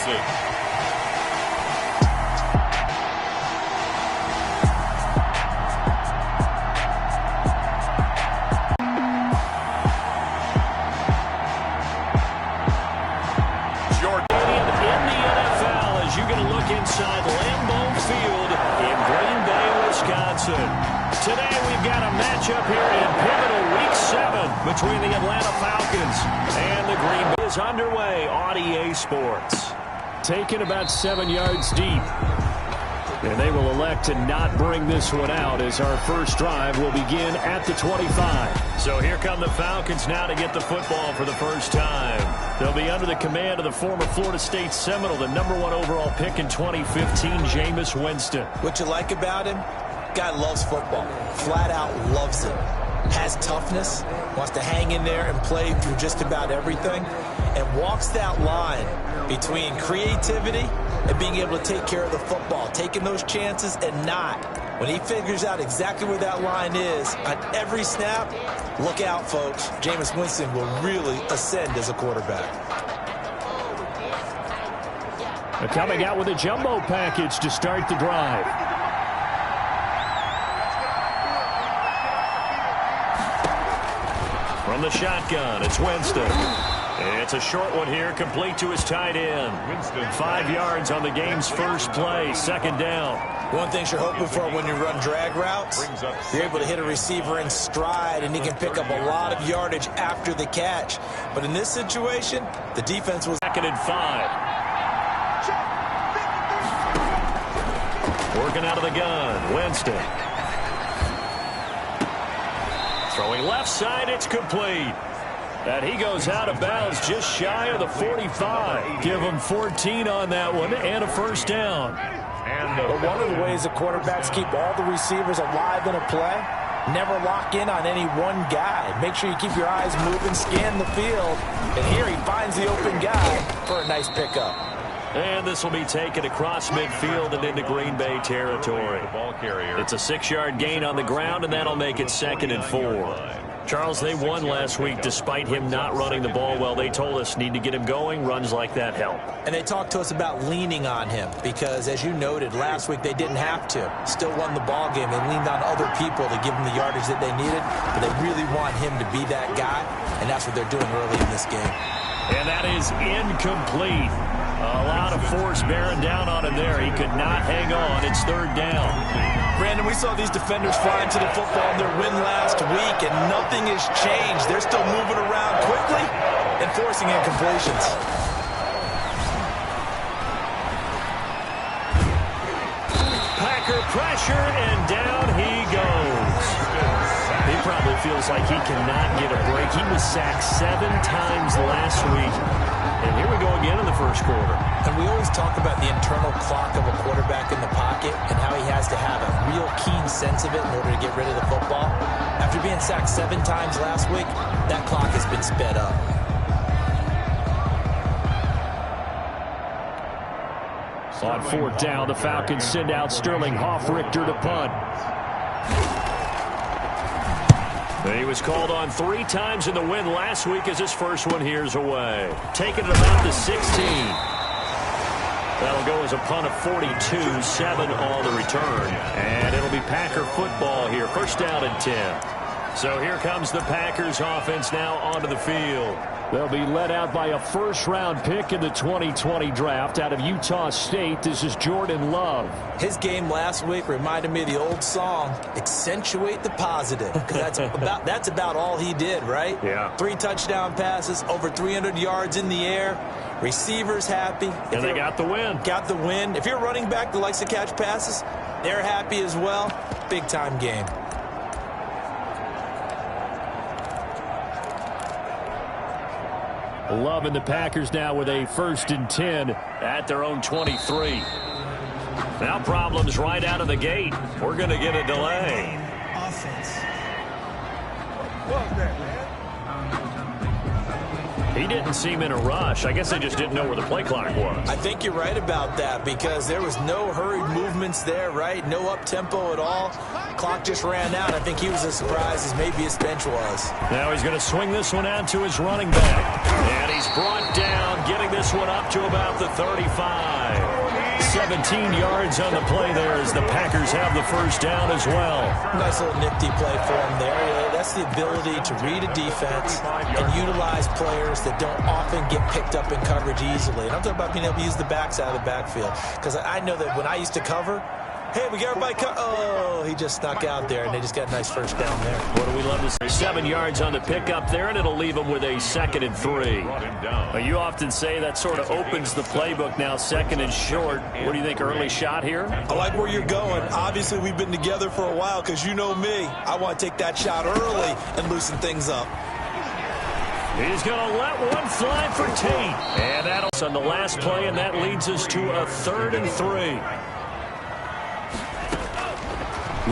Winston. Inside Lambeau Field in Green Bay, Wisconsin. Today we've got a matchup here in pivotal Week 7 between the Atlanta Falcons and the Green Bay. Is underway on EA Sports. Taken about 7 yards deep. And they will elect to not bring this one out as our first drive will begin at the 25. So here come the Falcons now to get the football for the first time. They'll be under the command of the former Florida State Seminole, the #1 overall pick in 2015, Jameis Winston. What you like about him? Guy loves football. Flat out loves it. Has toughness. Wants to hang in there and play through just about everything. And walks that line between creativity and being able to take care of the football. Taking those chances and not. When he figures out exactly where that line is on every snap, look out, folks. Jameis Winston will really ascend as a quarterback. They're coming out with a jumbo package to start the drive. From the shotgun, it's Winston. It's a short one here, complete to his tight end. 5 yards on the game's first play, second down. One thing you're hoping for when you run drag routes, you're able to hit a receiver in stride, and he can pick up a lot of yardage after the catch. But in this situation, the defense was... 2nd and 5. Working out of the gun, Winston. Throwing left side, it's complete. And he goes out of bounds just shy of the 45. Give him 14 on that one and a first down. But one of the ways the quarterbacks keep all the receivers alive in a play, never lock in on any one guy. Make sure you keep your eyes moving, scan the field. And here he finds the open guy for a nice pickup. And this will be taken across midfield and into Green Bay territory. It's a 6-yard gain on the ground, and that'll make it 2nd and 4. Charles, they won last week despite him not running the ball well. They told us need to get him going. Runs like that help. And they talked to us about leaning on him because, as you noted, last week they didn't have to. Still won the ball game. They leaned on other people to give them the yardage that they needed, but they really want him to be that guy, and that's what they're doing early in this game. And that is incomplete. A lot of force bearing down on him there. He could not hang on. It's 3rd down. Brandon, we saw these defenders fly into the football in their win last week, and nothing has changed. They're still moving around quickly and forcing incompletions. Packer pressure, and down he goes. He probably feels like he cannot get a break. He was sacked 7 times last week. And here we go again in the first quarter. And we always talk about the internal clock of a quarterback in the pocket and how he has to have a real keen sense of it in order to get rid of the football. After being sacked 7 times last week, that clock has been sped up. On 4th down, the Falcons send out Sterling Hoffrichter to punt. He was called on 3 times in the win last week as his first one here's away. Taking it about the 16. That'll go as a punt of 42, 7 on the return. And it'll be Packer football here. First down and 10. So here comes the Packers offense now onto the field. They'll be led out by a first-round pick in the 2020 draft out of Utah State. This is Jordan Love. His game last week reminded me of the old song, Accentuate the Positive. Because that's about all he did, right? Yeah. 3 touchdown passes, over 300 yards in the air. Receivers happy. And they got the win. Got the win. If you're a running back that likes to catch passes, they're happy as well. Big-time game. Love and the Packers now with a 1st and 10 at their own 23. Now problems right out of the gate. We're going to get a delay. Offense. He didn't seem in a rush. I guess they just didn't know where the play clock was. I think you're right about that because there was no hurried movements there, right? No up-tempo at all. Clock just ran out. I think he was as surprised as maybe his bench was. Now he's going to swing this one out to his running back. And he's brought down, getting this one up to about the 35. 17 yards on the play there as the Packers have the first down as well. Nice little nifty play for him there. That's the ability to read a defense and utilize players that don't often get picked up in coverage easily. And I'm talking about being able to use the backs out of the backfield. Because I know that when I used to cover, hey, we got everybody oh, he just snuck out there, and they just got a nice first down there. What do we love to see? 7 yards on the pickup there, and it'll leave him with a 2nd and 3. You often say that sort of opens the playbook now, 2nd and short. What do you think, early shot here? I like where you're going. Obviously, we've been together for a while because you know me. I want to take that shot early and loosen things up. He's going to let one fly for Tate. And that'll on the last play, and that leads us to a 3rd and 3.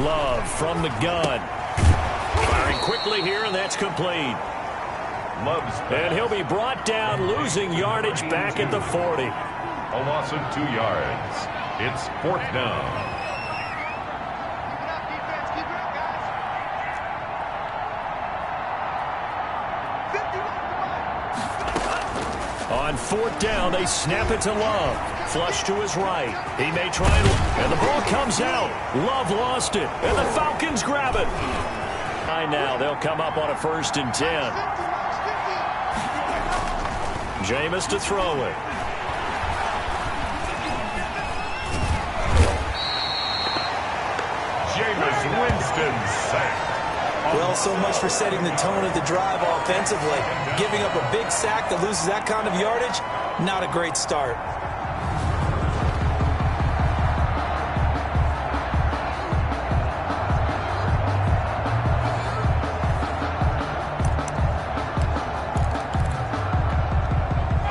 Love from the gun. Firing quickly here, and that's complete. And he'll be brought down, losing yardage back at the 40. A loss of 2 yards. It's 4th down. On 4th down, they snap it to Love. Flush to his right. He may try and the ball comes out. Love lost it, and the Falcons grab it. Now they'll come up on a 1st and 10. Jameis to throw it. Jameis Winston sacked. Well, so much for setting the tone of the drive offensively. Giving up a big sack that loses that kind of yardage, not a great start.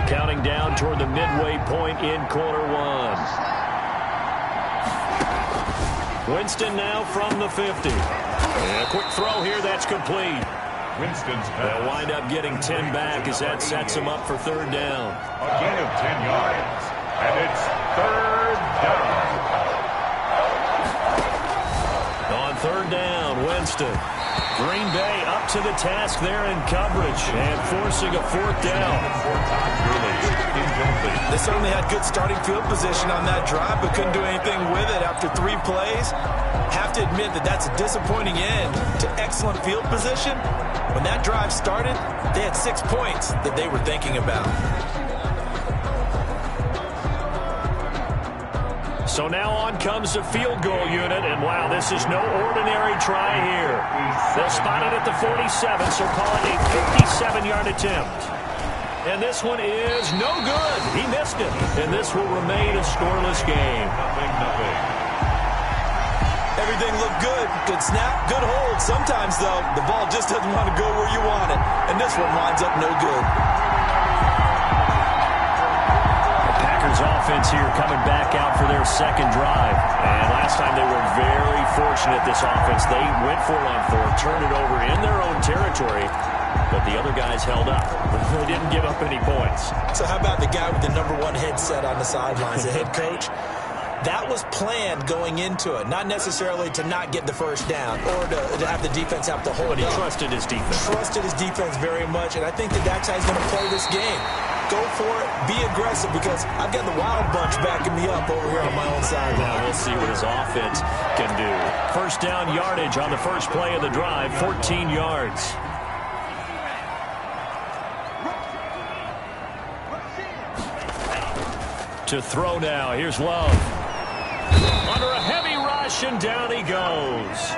Counting down toward the midway point in quarter 1. Winston now from the 50. And a quick throw here, that's complete. Winston's pass. They'll wind up getting 10 back as that sets him up for 3rd down. A gain of 10 yards. And it's 3rd down. On 3rd down, Winston. Green Bay up to the task there in coverage and forcing a 4th down. They certainly had good starting field position on that drive, but couldn't do anything with it after 3 plays. Have to admit that that's a disappointing end to excellent field position. When that drive started, they had 6 points that they were thinking about. So now on comes the field goal unit, and wow, this is no ordinary try here. They'll spot it at the 47, so call it a 57-yard attempt. And this one is no good. He missed it, and this will remain a scoreless game. Nothing. Everything looked good. Good snap, good hold. Sometimes, though, the ball just doesn't want to go where you want it, and this one winds up no good. Offense here coming back out for their 2nd drive. And last time they were very fortunate, this offense. They went for it on 4, turned it over in their own territory, but the other guys held up. They didn't give up any points. So how about the guy with the #1 headset on the sidelines, the head coach? That was planned going into it, not necessarily to not get the first down or to have the defense have to hold But he up. trusted his defense. Trusted his defense very much, and I think that that's how he's going to play this game. Go for it, be aggressive, because I've got the Wild Bunch backing me up over here on my own side. Now we'll see what his offense can do. 1st down yardage on the first play of the drive, 14 yards. To throw now, here's Love. Under a heavy rush, and down he goes.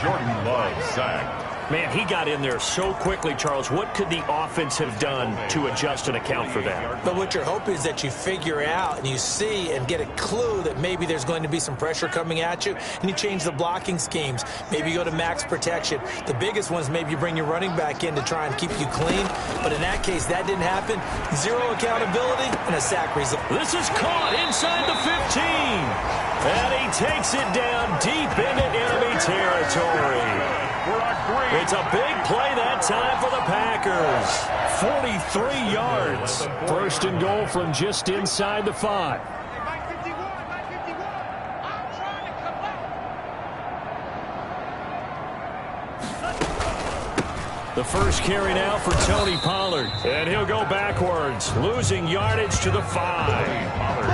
Jordan Love sacked. Man, he got in there so quickly, Charles. What could the offense have done to adjust and account for that? But what you're hoping is that you figure out and you see and get a clue that maybe there's going to be some pressure coming at you, and you change the blocking schemes. Maybe you go to max protection. The biggest one is maybe you bring your running back in to try and keep you clean. But in that case, that didn't happen. 0 accountability and a sack result. This is caught inside the 15. And he takes it down deep into enemy territory. It's a big play that time for the Packers. 43 yards. 1st and goal from just inside the 5. The first carry now for Tony Pollard. And he'll go backwards, losing yardage to the 5.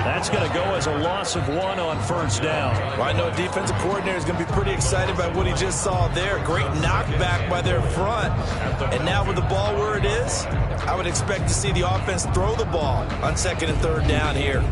That's going to go as a loss of 1 on first down. Well, I know defensive coordinator is going to be pretty excited by what he just saw there. Great knockback by their front. And now with the ball where it is, I would expect to see the offense throw the ball on 2nd and 3rd down here.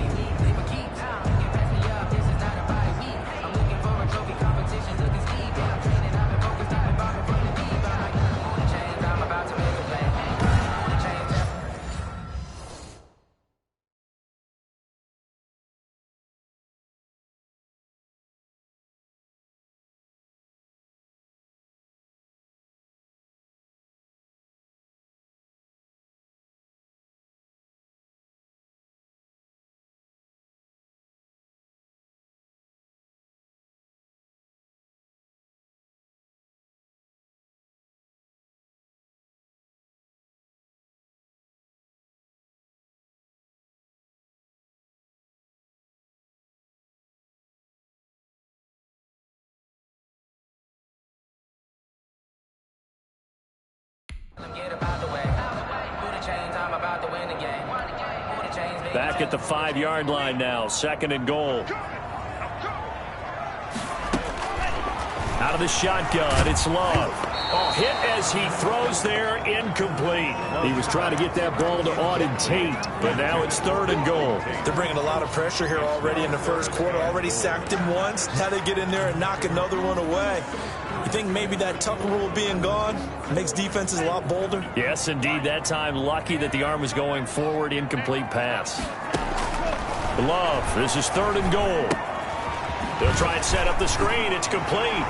Back at the 5-yard line now, 2nd and goal. Out of the shotgun, it's Love. Oh, hit as he throws there, incomplete. He was trying to get that ball to Auden Tate, but now it's 3rd and goal. They're bringing a lot of pressure here already in the first quarter. Already sacked him once. Now they get in there and knock another one away. You think maybe that Tucker rule being gone makes defenses a lot bolder? Yes, indeed. That time, lucky that the arm was going forward. Incomplete pass. Love, this is 3rd and goal. They'll try and set up the screen. It's complete.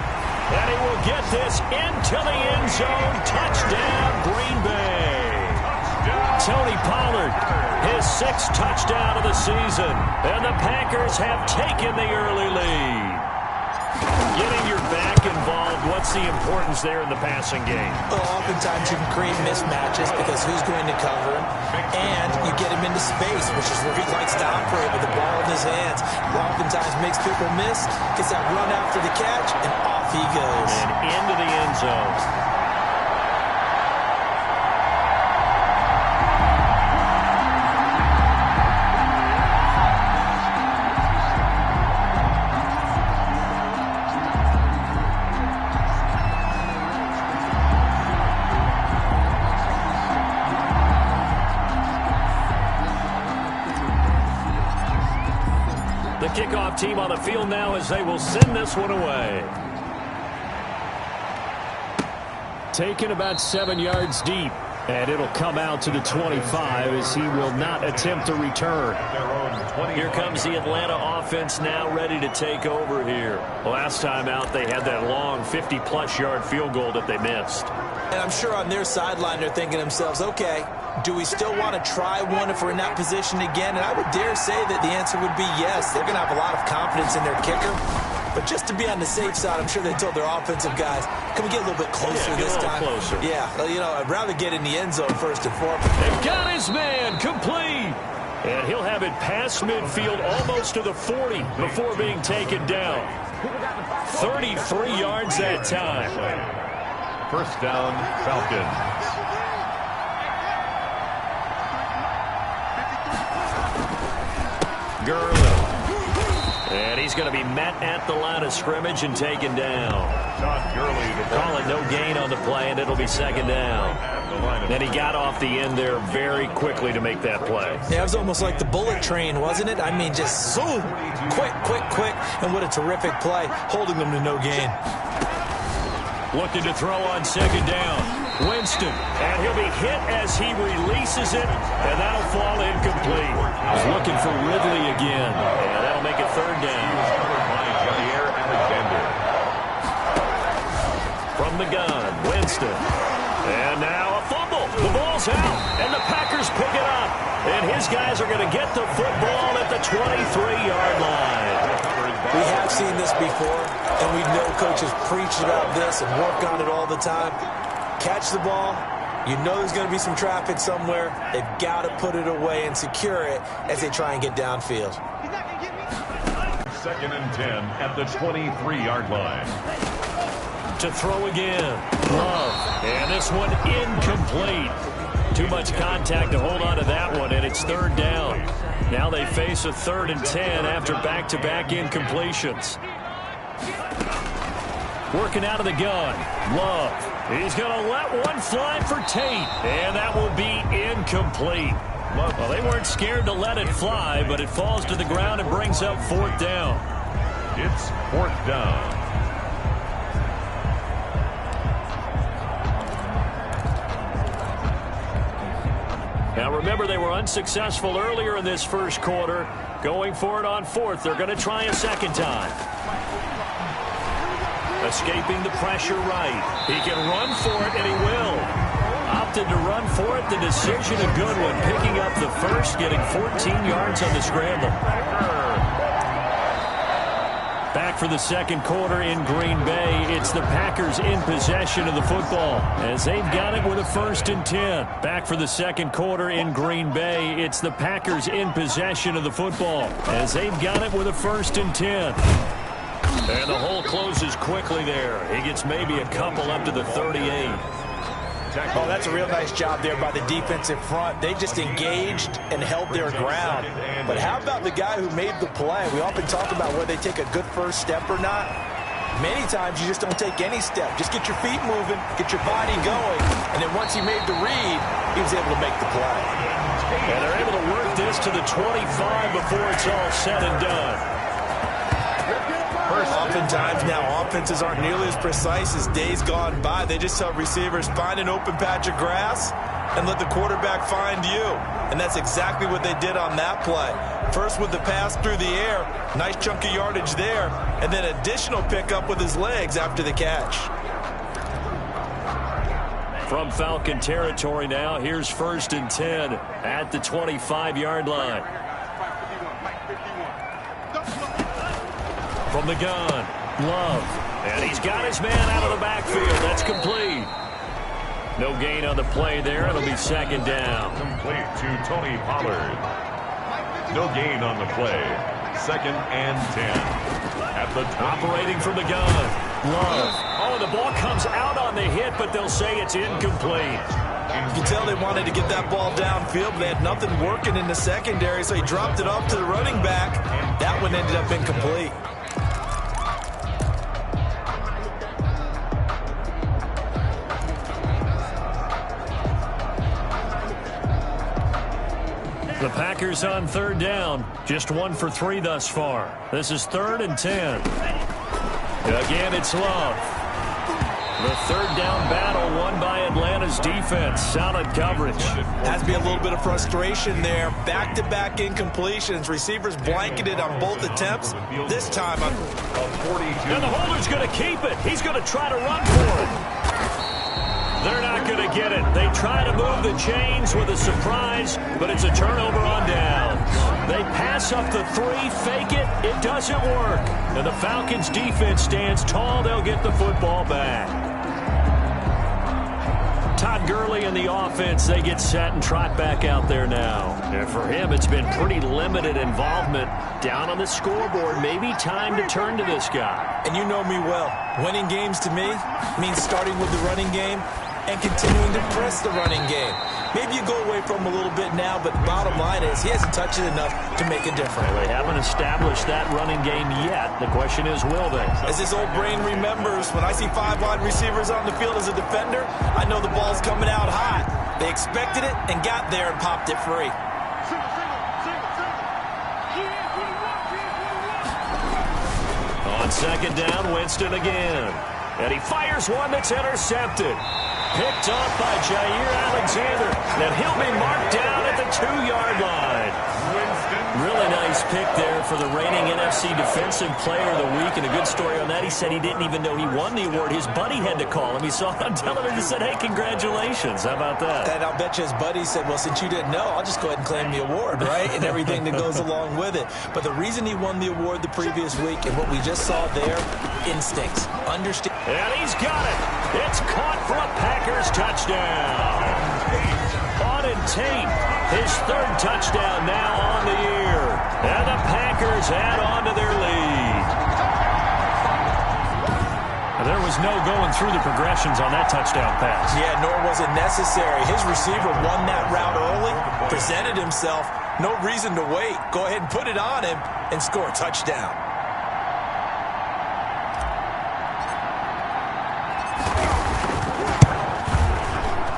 And he will get this into the end zone. Touchdown, Green Bay. Tony Pollard, his 6th touchdown of the season. And the Packers have taken the early lead. Getting your back involved, what's the importance there in the passing game? Well, oftentimes you can create mismatches because who's going to cover him, and you get him into space, which is where he likes to operate with the ball in his hands. Oftentimes makes people miss, gets that run after the catch, and off he goes. And into the end zone. Kickoff team on the field now as they will send this one away. Taken about 7 yards deep, and it'll come out to the 25 as he will not attempt to return. Here comes the Atlanta offense now ready to take over here. Last time out they had that long 50-plus yard field goal that they missed. And I'm sure on their sideline they're thinking to themselves, okay, do we still want to try one if we're in that position again? And I would dare say that the answer would be yes. They're going to have a lot of confidence in their kicker. But just to be on the safe side, I'm sure they told their offensive guys, can we get a little bit closer this time? Closer. Yeah, you know, I'd rather get in the end zone first and foremost. They've got his man complete. And he'll have it past midfield almost to the 40 before being taken down. 33 yards that time. First down, Falcons. Gurley. And he's going to be met at the line of scrimmage and taken down. Calling no gain on the play, and it'll be 2nd down. Then he got off the end there very quickly to make that play. Yeah, it was almost like the bullet train, wasn't it? I mean, just zoom, quick, quick, quick. And what a terrific play, holding them to no gain. Looking to throw on 2nd down. Winston, and he'll be hit as he releases it, and that'll fall incomplete. He's looking for Ridley again, and that'll make it 3rd down. From the gun, Winston. And now a fumble. The ball's out, and the Packers pick it up. And his guys are going to get the football at the 23-yard line. We have seen this before, and we know coaches preach about this and work on it all the time. Catch the ball. You know there's going to be some traffic somewhere. They've got to put it away and secure it as they try and get downfield. 2nd and 10 at the 23-yard line. to throw again. Love. And this one incomplete. Too much contact to hold on to that one, and it's third down. Now they face a 3rd and 10 after back-to-back incompletions. Working out of the gun. Love. He's going to let one fly for Tate, and that will be incomplete. Well, they weren't scared to let it fly, but it falls to the ground and brings up 4th down. It's 4th down. Now remember, they were unsuccessful earlier in this first quarter. Going for it on 4th. They're going to try a second time. Escaping the pressure right. He can run for it, and he will. Opted to run for it. The decision a good one. Picking up the first, getting 14 yards on the scramble. Back for the second quarter in Green Bay. It's the Packers in possession of the football as they've got it with a 1st and 10. Back for the second quarter in Green Bay. It's the Packers in possession of the football as they've got it with a 1st and 10. And the hole closes quickly there. He gets maybe a couple up to the 38. Oh, that's a real nice job there by the defensive front. They just engaged and held their ground. But how about the guy who made the play? We often talk about whether they take a good first step or not. Many times you just don't take any step. Just get your feet moving, get your body going. And then once he made the read, he was able to make the play. And they're able to work this to the 25 before it's all said and done. Oftentimes now offenses aren't nearly as precise as days gone by. They just tell receivers, find an open patch of grass and let the quarterback find you. And that's exactly what they did on that play. First with the pass through the air, nice chunk of yardage there, and then additional pickup with his legs after the catch. From Falcon territory now, here's 1st and 10 at the 25-yard line. From the gun, Love. And he's got his man out of the backfield. That's complete. No gain on the play there. It'll be 2nd down. Complete to Tony Pollard. No gain on the play. 2nd and 10. At the operating from the gun, Love. Oh, the ball comes out on the hit, but they'll say it's incomplete. You can tell they wanted to get that ball downfield, but they had nothing working in the secondary, so he dropped it off to the running back. That one ended up incomplete. The Packers on 3rd down. Just 1 for 3 thus far. This is 3rd and 10. Again, it's Love. The 3rd down battle won by Atlanta's defense. Solid coverage. Has to be a little bit of frustration there. Back-to-back incompletions. Receivers blanketed on both attempts. This time on 42. And the holder's going to keep it. He's going to try to run for it. They're not going to get it. They try to move the chains with a surprise, but it's a turnover on downs. They pass up the 3, fake it. It doesn't work. And the Falcons' defense stands tall. They'll get the football back. Todd Gurley and the offense, they get set and trot back out there now. And for him, it's been pretty limited involvement. Down on the scoreboard, maybe time to turn to this guy. And you know me well. Winning games to me means starting with the running game and continuing to press the running game. Maybe you go away from him a little bit now, but the bottom line is he hasn't touched it enough to make a difference. Well, they haven't established that running game yet. The question is, will they? As his old brain remembers, when I see 5 wide receivers on the field as a defender, I know the ball's coming out hot. They expected it and got there and popped it free. On 2nd down, Winston again. And he fires one that's intercepted. Picked up by Jair Alexander. And he'll be marked down at the 2-yard line. Really nice pick there for the reigning NFC Defensive Player of the Week. And a good story on that. He said he didn't even know he won the award. His buddy had to call him. He saw it on television and said, hey, congratulations. How about that? And I'll bet you his buddy said, well, since you didn't know, I'll just go ahead and claim the award, right? And everything that goes along with it. But the reason he won the award the previous week and what we just saw there, instincts. Understand. And he's got it. It's caught for a Packers touchdown. Auden Tate, his 3rd touchdown now on the year. And the Packers add on to their lead. There was no going through the progressions on that touchdown pass. Yeah, nor was it necessary. His receiver won that route early, presented himself, no reason to wait. Go ahead and put it on him and score a touchdown.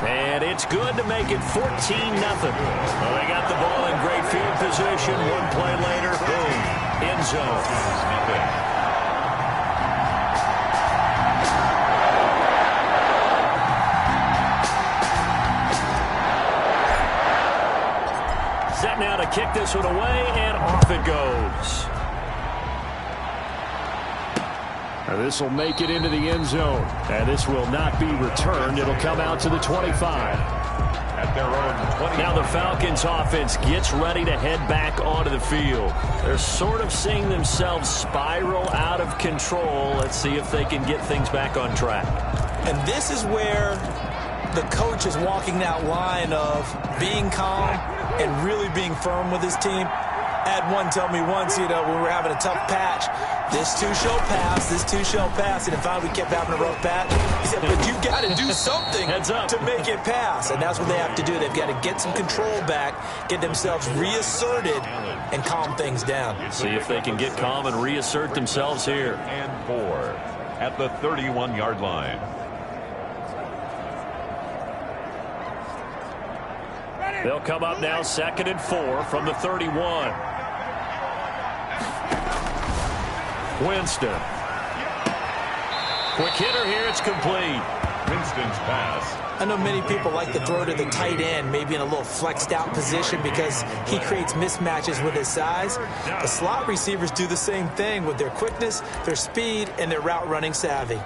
And it's good to make it 14-0. Well, they got the ball in great field position. One play later, boom, end zone. Set now to kick this one away, and off it goes. Now this will make it into the end zone. And this will not be returned. It'll come out to the 25. At their own 20. Now the Falcons offense gets ready to head back onto the field. They're sort of seeing themselves spiral out of control. Let's see if they can get things back on track. And this is where the coach is walking that line of being calm and really being firm with his team. I had one tell me once, when we were having a tough patch, this too shall pass, this too shall pass. And if we kept having a rough patch, he said, but you've got to do something to make it pass. And that's what they have to do. They've got to get some control back, get themselves reasserted, and calm things down. See if they can get calm and reassert themselves here. And 4 at the 31-yard line. They'll come up now 2nd and 4 from the 31. Winston. Quick hitter here. It's complete. Winston's pass. I know many people like to throw to the tight end, maybe in a little flexed out position because he creates mismatches with his size. The slot receivers do the same thing with their quickness, their speed, and their route running savvy.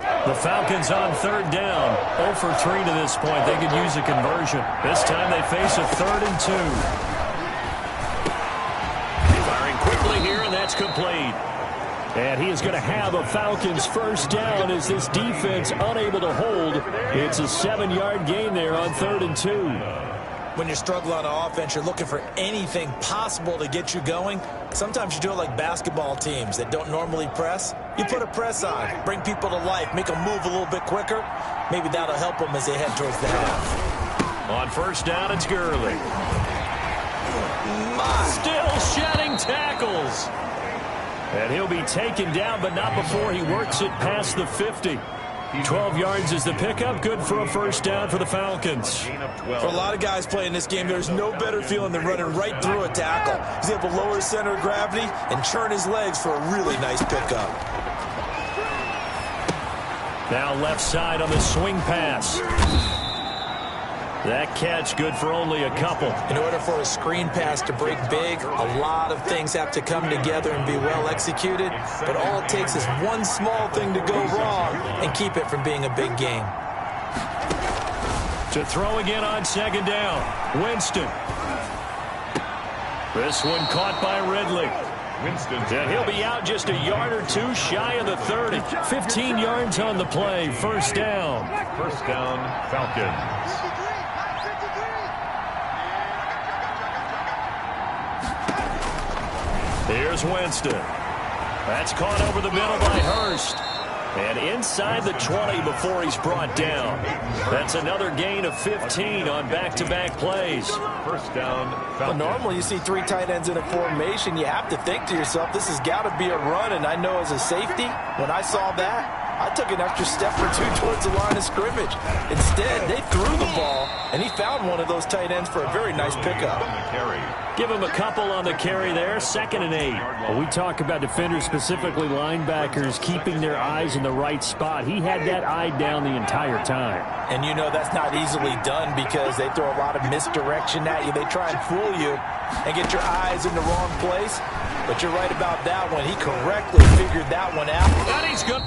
The Falcons on 3rd down. 0 for 3 to this point. They could use a conversion. This time they face a 3rd and 2. Firing quickly here, and that's complete. And he is going to have a Falcons first down as this defense unable to hold. It's a 7-yard gain there on 3rd and 2. When you're struggling on offense, you're looking for anything possible to get you going. Sometimes you do it like basketball teams that don't normally press. You put a press on, bring people to life, make them move a little bit quicker. Maybe that'll help them as they head towards the half. On first down, it's Gurley. Still shedding tackles. And he'll be taken down, but not before he works it past the 50. 12 yards is the pickup. Good for a first down for the Falcons. For a lot of guys playing this game, there's no better feeling than running right through a tackle. He's able to lower his center of gravity and churn his legs for a really nice pickup. Now left side on the swing pass. That catch good for only a couple. In order for a screen pass to break big, a lot of things have to come together and be well executed. But all it takes is one small thing to go wrong and keep it from being a big game. To throw again on 2nd down. Winston. This one caught by Ridley. Winston. And he'll be out just a yard or two shy of the 30. 15 yards on the play. First down. First down, Falcons. Here's Winston. That's caught over the middle by Hurst. And inside the 20 before he's brought down. That's another gain of 15 on back-to-back plays. First down, Falcons. Well, normally you see 3 tight ends in a formation. You have to think to yourself, this has got to be a run. And I know as a safety, when I saw that, I took an extra step or 2 towards the line of scrimmage. Instead, they threw the ball, and he found one of those tight ends for a very nice pickup. Give him a couple on the carry there. 2nd and 8. Well, we talk about defenders, specifically linebackers, keeping their eyes in the right spot. He had that eye down the entire time. And you know that's not easily done because they throw a lot of misdirection at you. They try and fool you and get your eyes in the wrong place. But you're right about that one. He correctly figured that one out. And he's good.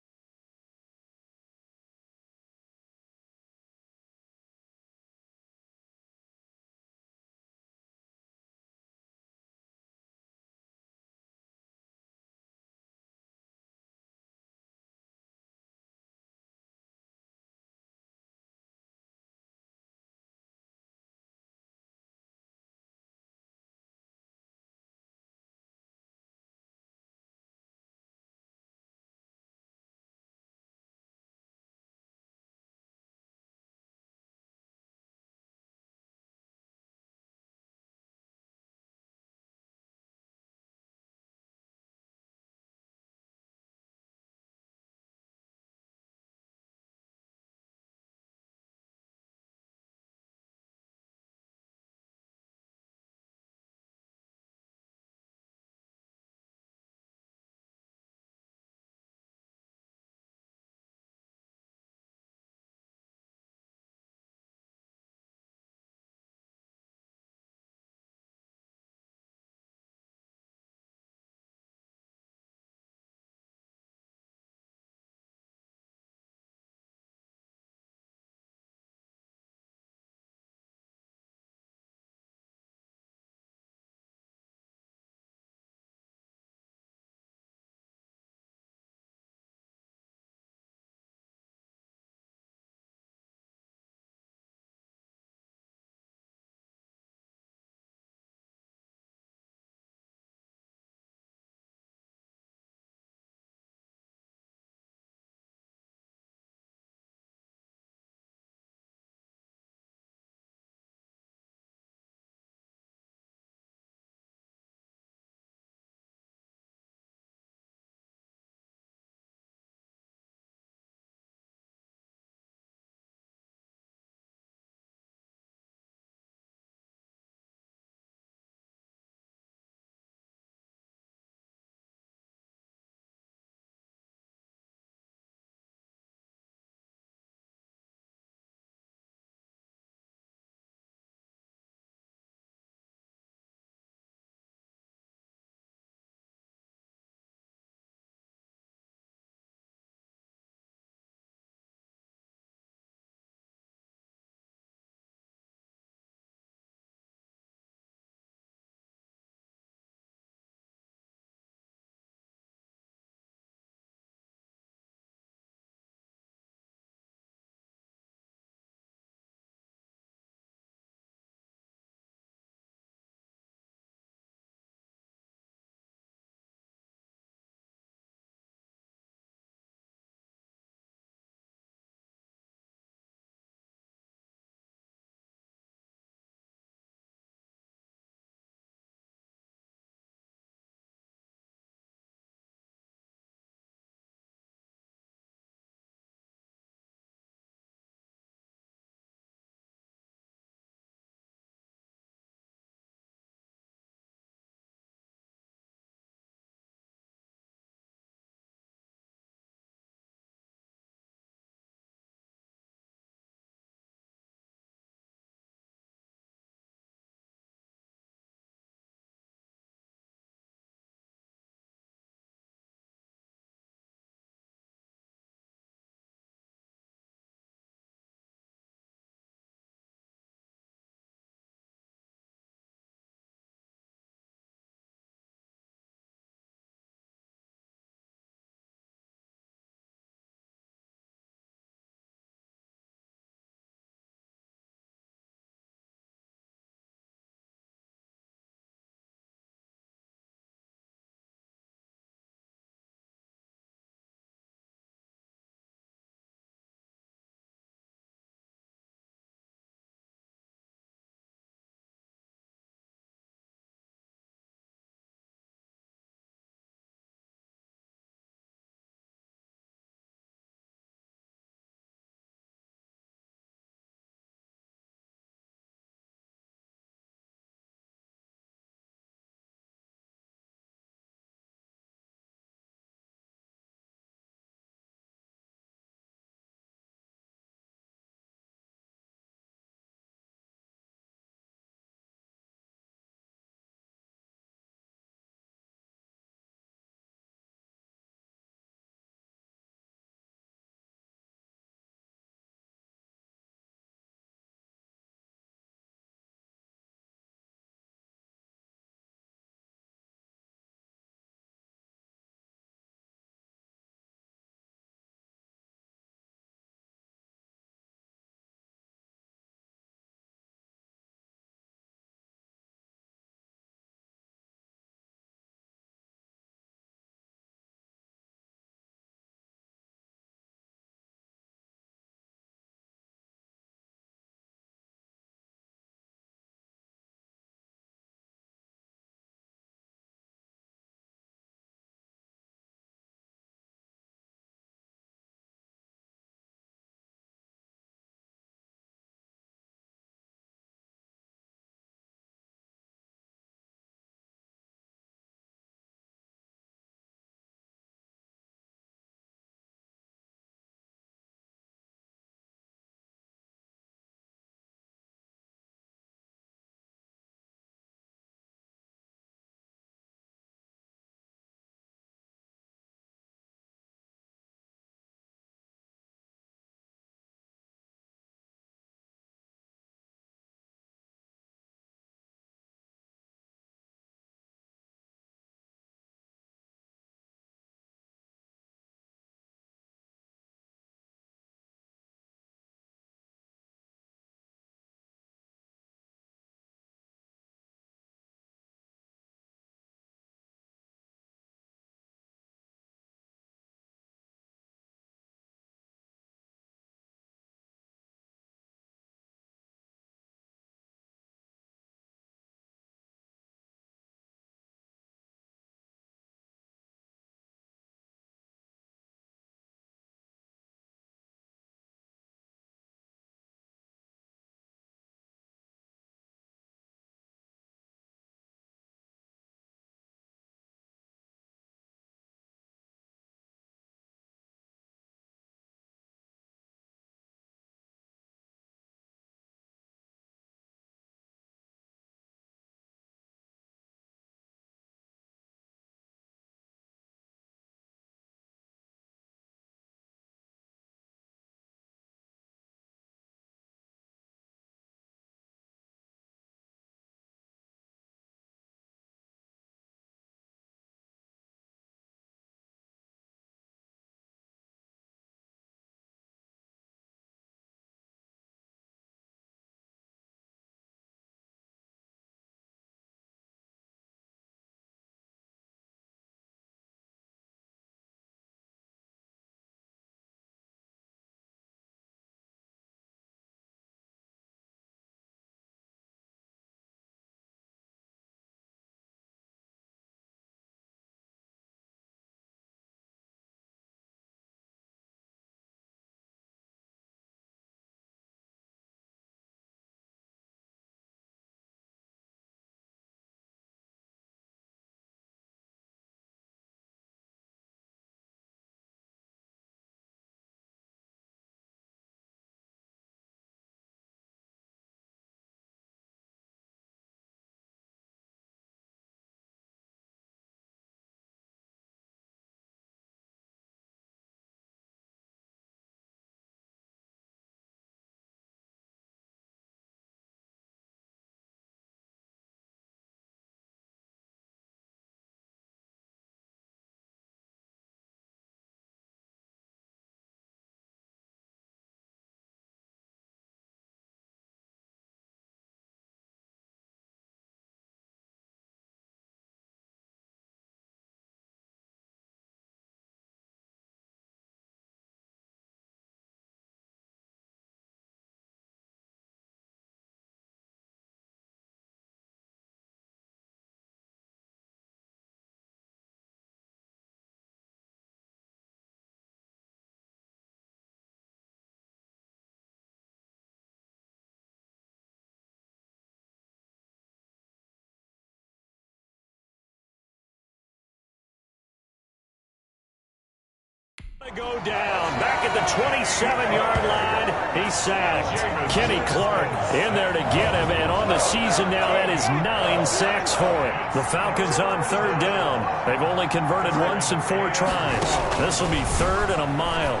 Go down, back at the 27-yard line. He's sacked. Kenny Clark in there to get him, and on the season now, that is 9 sacks for him. The Falcons on third down. They've only converted once in 4 tries. This will be 3rd and a mile.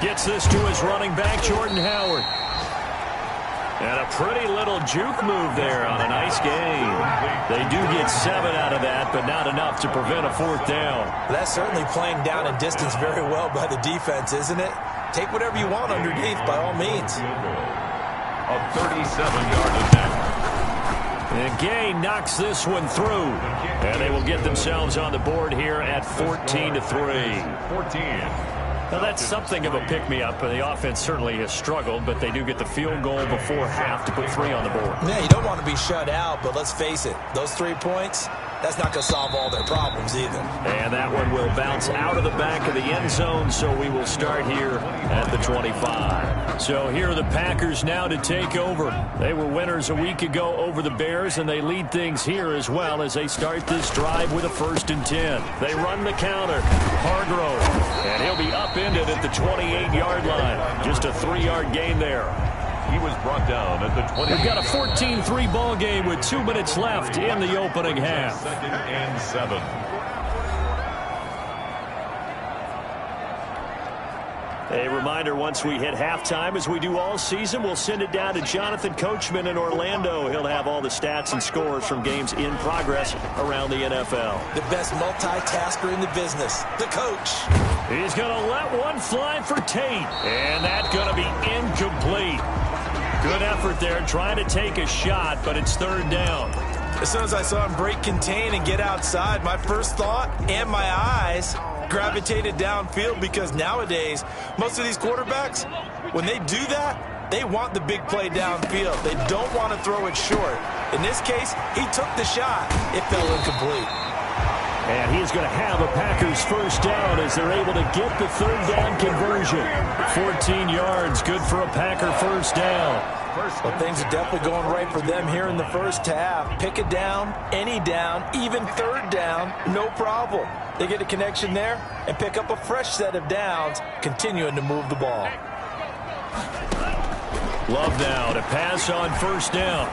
Gets this to his running back, Jordan Howard. And a pretty little juke move there on a nice game. They do get 7 out of that, but not enough to prevent a 4th down. That's certainly playing down and distance very well by the defense, isn't it? Take whatever you want underneath, by all means. A 37-yard attempt. And Gay knocks this one through. And they will get themselves on the board here at 14-3. 14. Now, that's something of a pick-me-up. The offense certainly has struggled, but they do get the field goal before half to put 3 on the board. Yeah, you don't want to be shut out, but let's face it, those 3 points, that's not going to solve all their problems either. And that one will bounce out of the back of the end zone, so we will start here at the 25. So here are the Packers now to take over. They were winners a week ago over the Bears, and they lead things here as well as they start this drive with a 1st and 10. They run the counter. Hargrove, and he'll be upended at the 28-yard line. Just a 3-yard gain there. He was brought down at the 20. We've got a 14-3 ball game with 2 minutes left in the opening half. 2nd and 7. A reminder, once we hit halftime, as we do all season, we'll send it down to Jonathan Coachman in Orlando. He'll have all the stats and scores from games in progress around the NFL. The best multitasker in the business, the coach. He's going to let one fly for Tate, and that's going to be incomplete. Good effort there, trying to take a shot, but it's 3rd down. As soon as I saw him break contain and get outside, my first thought and my eyes gravitated downfield, because nowadays, most of these quarterbacks, when they do that, they want the big play downfield. They don't want to throw it short. In this case, he took the shot. It fell incomplete. And he's going to have a Packers 1st down as they're able to get the 3rd down conversion. 14 yards, good for a Packer 1st down. Well, things are definitely going right for them here in the first half. Pick a down, any down, even 3rd down, no problem. They get a connection there and pick up a fresh set of downs, continuing to move the ball. Love now to pass on 1st down.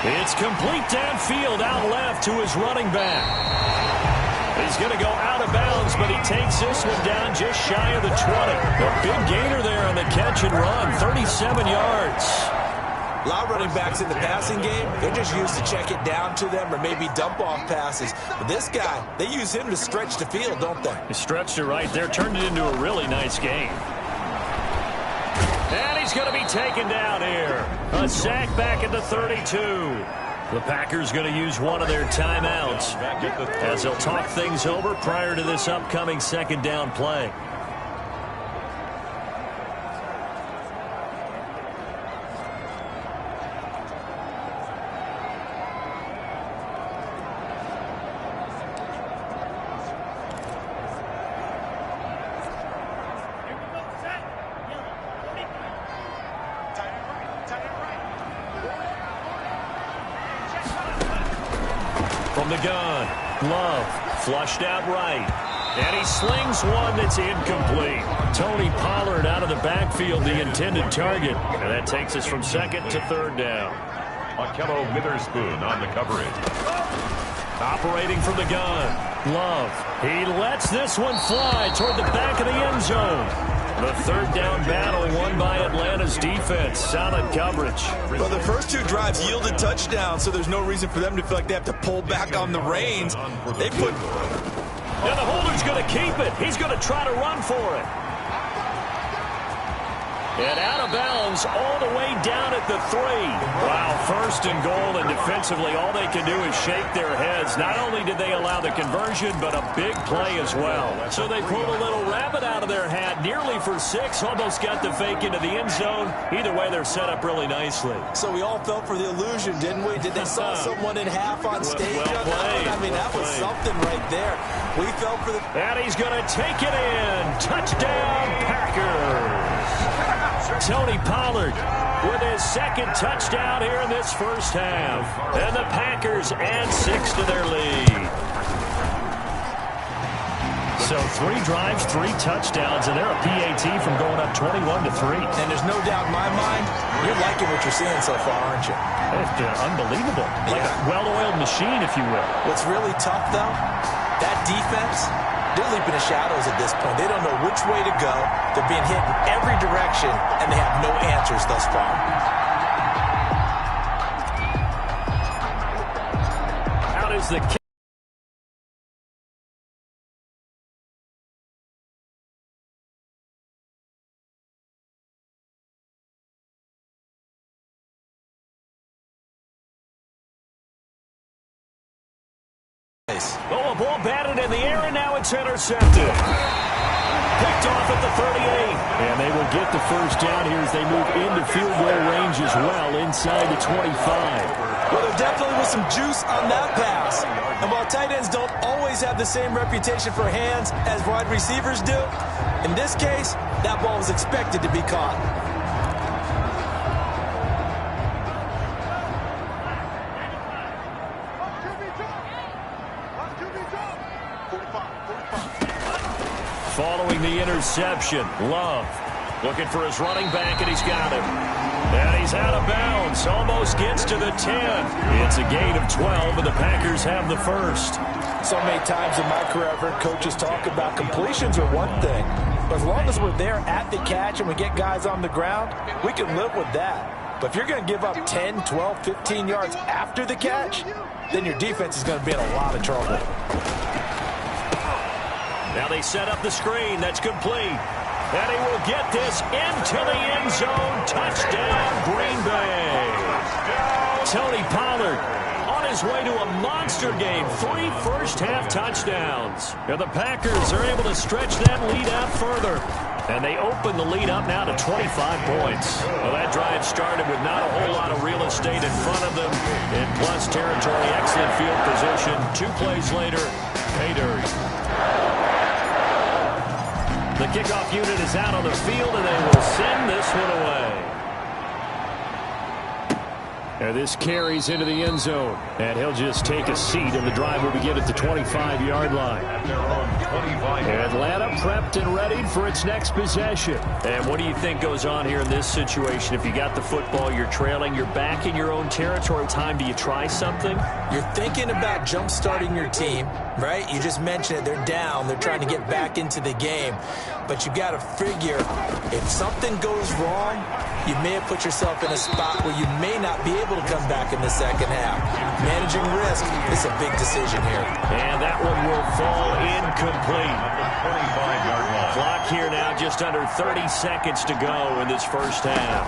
It's complete downfield, out left to his running back. He's going to go out of bounds, but he takes this one down just shy of the 20. A big gainer there on the catch and run, 37 yards. A lot of running backs in the passing game, they're just used to check it down to them or maybe dump-off passes. But this guy, they use him to stretch the field, don't they? He stretched it right there, turned it into a really nice game. And he's going to be taken down here. A sack back at the 32. The Packers going to use one of their timeouts as they'll talk things over prior to this upcoming 2nd down play. From the gun, Love flushed out right. And he slings one that's incomplete. Tony Pollard out of the backfield, the intended target. And that takes us from 2nd to 3rd down. Akello Witherspoon on the coverage. Operating from the gun, Love. He lets this one fly toward the back of the end zone. The 3rd down battle won by Atlanta's defense. Solid coverage. Well, the first 2 drives yielded touchdowns, so there's no reason for them to feel like they have to pull back on the reins. They put... And the holder's going to keep it. He's going to try to run for it. And out of bounds all the way down at the 3. Wow, 1st and goal, and defensively all they can do is shake their heads. Not only did they allow the conversion, but a big play as well. So they pulled a little rabbit out of their hat, nearly for 6, almost got the fake into the end zone. Either way, they're set up really nicely. So we all fell for the illusion, didn't we? Did they saw someone in half on stage? Well played. I mean, that was something right there. We fell for the... And he's going to take it in. Touchdown, Packers. Tony Pollard with his 2nd touchdown here in this first half. And the Packers add 6 to their lead. So 3 drives, 3 touchdowns, and they're a PAT from going up 21-3. And there's no doubt in my mind, you're liking what you're seeing so far, aren't you? It's unbelievable. Like a well-oiled machine, if you will. What's really tough, though, that defense, they're leaping the shadows at this point. They don't know which way to go. They're being hit in every direction, and they have no answers thus far. Out is the kick. Oh, a ball batted in the air, and now it's intercepted. Picked off at the 38. And they will get the first down here as they move into field goal range as well, inside the 25. Well, there definitely was some juice on that pass. And while tight ends don't always have the same reputation for hands as wide receivers do, in this case, that ball was expected to be caught. Following the interception, Love looking for his running back, and he's got him. And he's out of bounds, almost gets to the 10. It's a gain of 12, and the Packers have the first. So many times in my career, I've heard coaches talk about completions are one thing. But as long as we're there at the catch and we get guys on the ground, we can live with that. But if you're going to give up 10, 12, 15 yards after the catch, then your defense is going to be in a lot of trouble. Now they set up the screen. That's complete. And he will get this into the end zone. Touchdown, Green Bay. Tony Pollard on his way to a monster game. 3 first-half touchdowns. And the Packers are able to stretch that lead out further. And they open the lead up now to 25 points. Well, that drive started with not a whole lot of real estate in front of them. In plus territory, excellent field position. 2 plays later, pay dirt. The kickoff unit is out on the field, and they will send this one away. And this carries into the end zone. And he'll just take a seat, and the drive will begin at the 25-yard line. Atlanta prepped and readied for its next possession. And what do you think goes on here in this situation? If you got the football, you're trailing, you're back in your own territory. Time, do you try something? You're thinking about jump-starting your team, right? You just mentioned it. They're down. They're trying to get back into the game. But you got to figure, if something goes wrong, you may have put yourself in a spot where you may not be able to come back in the second half. Managing risk is a big decision here. And that one will fall incomplete. Clock here now, just under 30 seconds to go in this first half.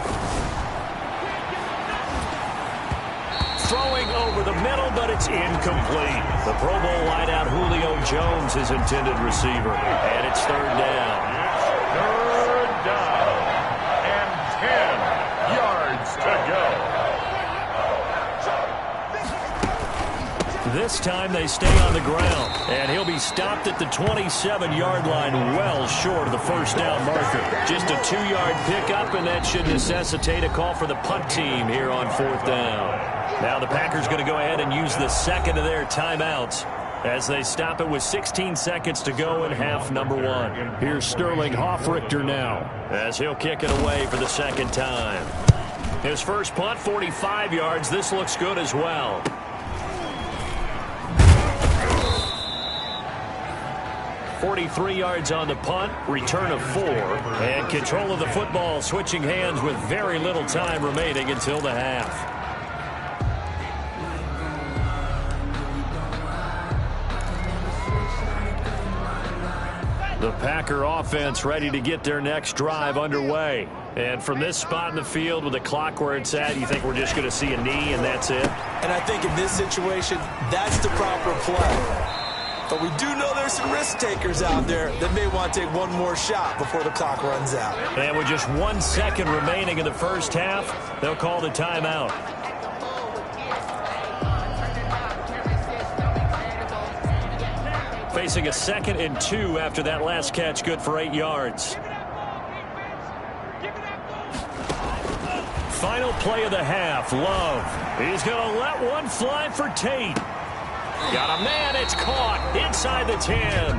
Throwing over the middle, but it's incomplete. The Pro Bowl wideout Julio Jones, his intended receiver. And it's third down. Third down. And 10 yards to go. This time they stay on the ground. And he'll be stopped at the 27-yard line, well short of the first down marker. Just a 2-yard pickup, and that should necessitate a call for the punt team here on fourth down. Now the Packers going to go ahead and use the second of their timeouts as they stop it with 16 seconds to go in half number 1. Here's Sterling Hoffrichter now as he'll kick it away for the second time. His first punt, 45 yards. This looks good as well. .43 yards on the punt, return of 4, and control of the football switching hands with very little time remaining until the half. The Packer offense ready to get their next drive underway. And from this spot in the field with the clock where it's at, you think we're just going to see a knee and that's it? And I think in this situation, that's the proper play. But we do know there's some risk takers out there that may want to take one more shot before the clock runs out. And with just 1 second remaining in the first half, they'll call the timeout. Facing a 2nd and 2 after that last catch, good for 8 yards. Final play of the half, Love. He's going to let one fly for Tate. Got a man, it's caught inside the 10.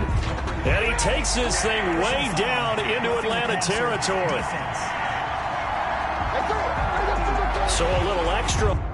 And he takes this thing way down into Atlanta territory. So a little extra.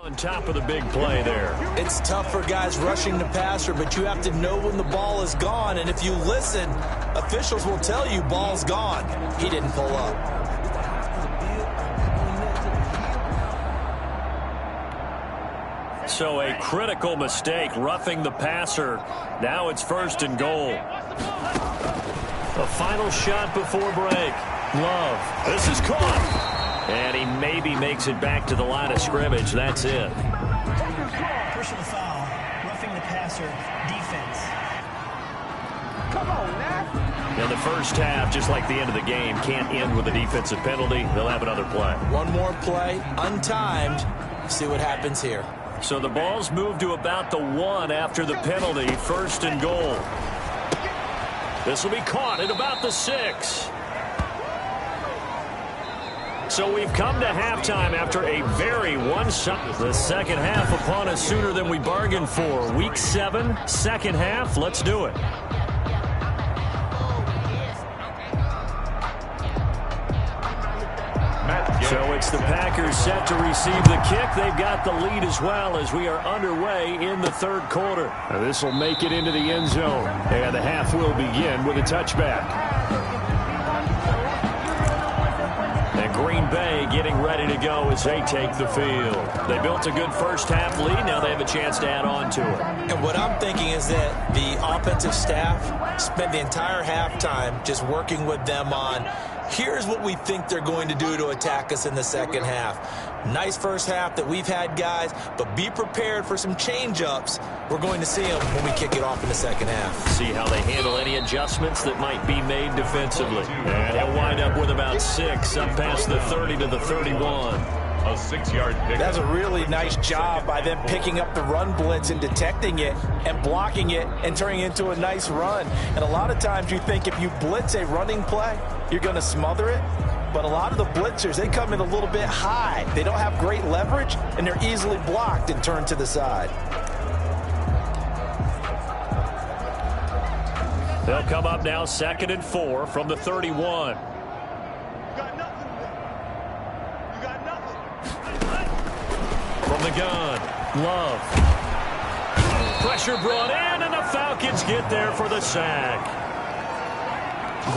On top of the big play there. It's tough for guys rushing the passer, but you have to know when the ball is gone. And if you listen, officials will tell you ball's gone. He didn't pull up. So a critical mistake, roughing the passer. Now it's 1st and goal. A final shot before break. Love. This is caught. And he maybe makes it back to the line of scrimmage. That's it. Personal foul, roughing the passer, defense. Come on, Nat. In the first half, just like the end of the game, can't end with a defensive penalty. They'll have another play. One more play, untimed. See what happens here. So the ball's moved to about the 1 after the penalty. 1st and goal. This will be caught at about the 6. So we've come to halftime after a very one-sided. The second half upon us sooner than we bargained for. Week 7, second half. Let's do it. So it's the Packers set to receive the kick. They've got the lead as well as we are underway in the 3rd quarter. This will make it into the end zone. And the half will begin with a touchback. And Green Bay getting ready to go as they take the field. They built a good first half lead. Now they have a chance to add on to it. And what I'm thinking is that the offensive staff spent the entire halftime just working with them on, here's what we think they're going to do to attack us in the second half. Nice first half that we've had, guys, but be prepared for some change-ups. We're going to see them when we kick it off in the second half. See how they handle any adjustments that might be made defensively. And he'll wind up with about 6 up past the 30 to the 31. A 6-yard pick. That's a really nice job by them picking up the run blitz and detecting it and blocking it and turning it into a nice run. And a lot of times you think if you blitz a running play, you're going to smother it. But a lot of the blitzers, they come in a little bit high. They don't have great leverage, and they're easily blocked and turned to the side. They'll come up now 2nd and 4 from the 31. From the gun, Love. Pressure brought in, and the Falcons get there for the sack.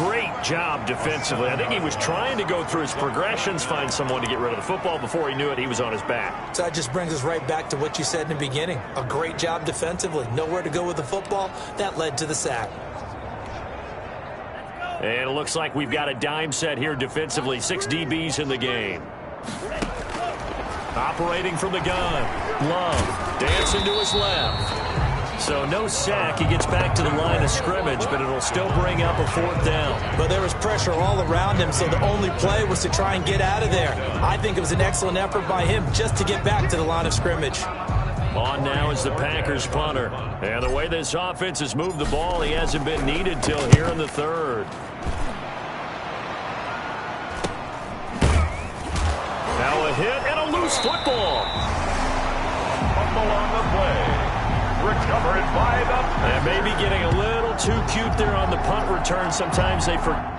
Great job defensively. I think he was trying to go through his progressions, find someone to get rid of the football. Before he knew it, he was on his back. So that just brings us right back to what you said in the beginning. A great job defensively. Nowhere to go with the football. That led to the sack. And it looks like we've got a dime set here defensively. 6 DBs in the game. Operating from the gun. Love dancing to his left. So no sack. He gets back to the line of scrimmage, but it'll still bring up a 4th down. But there was pressure all around him, so the only play was to try and get out of there. I think it was an excellent effort by him just to get back to the line of scrimmage. On now is the Packers punter. And the way this offense has moved the ball, he hasn't been needed till here in the 3rd. Now a hit and a loose football. Fumble on the play. Recovered by the... And maybe getting a little too cute there on the punt return. Sometimes they forget.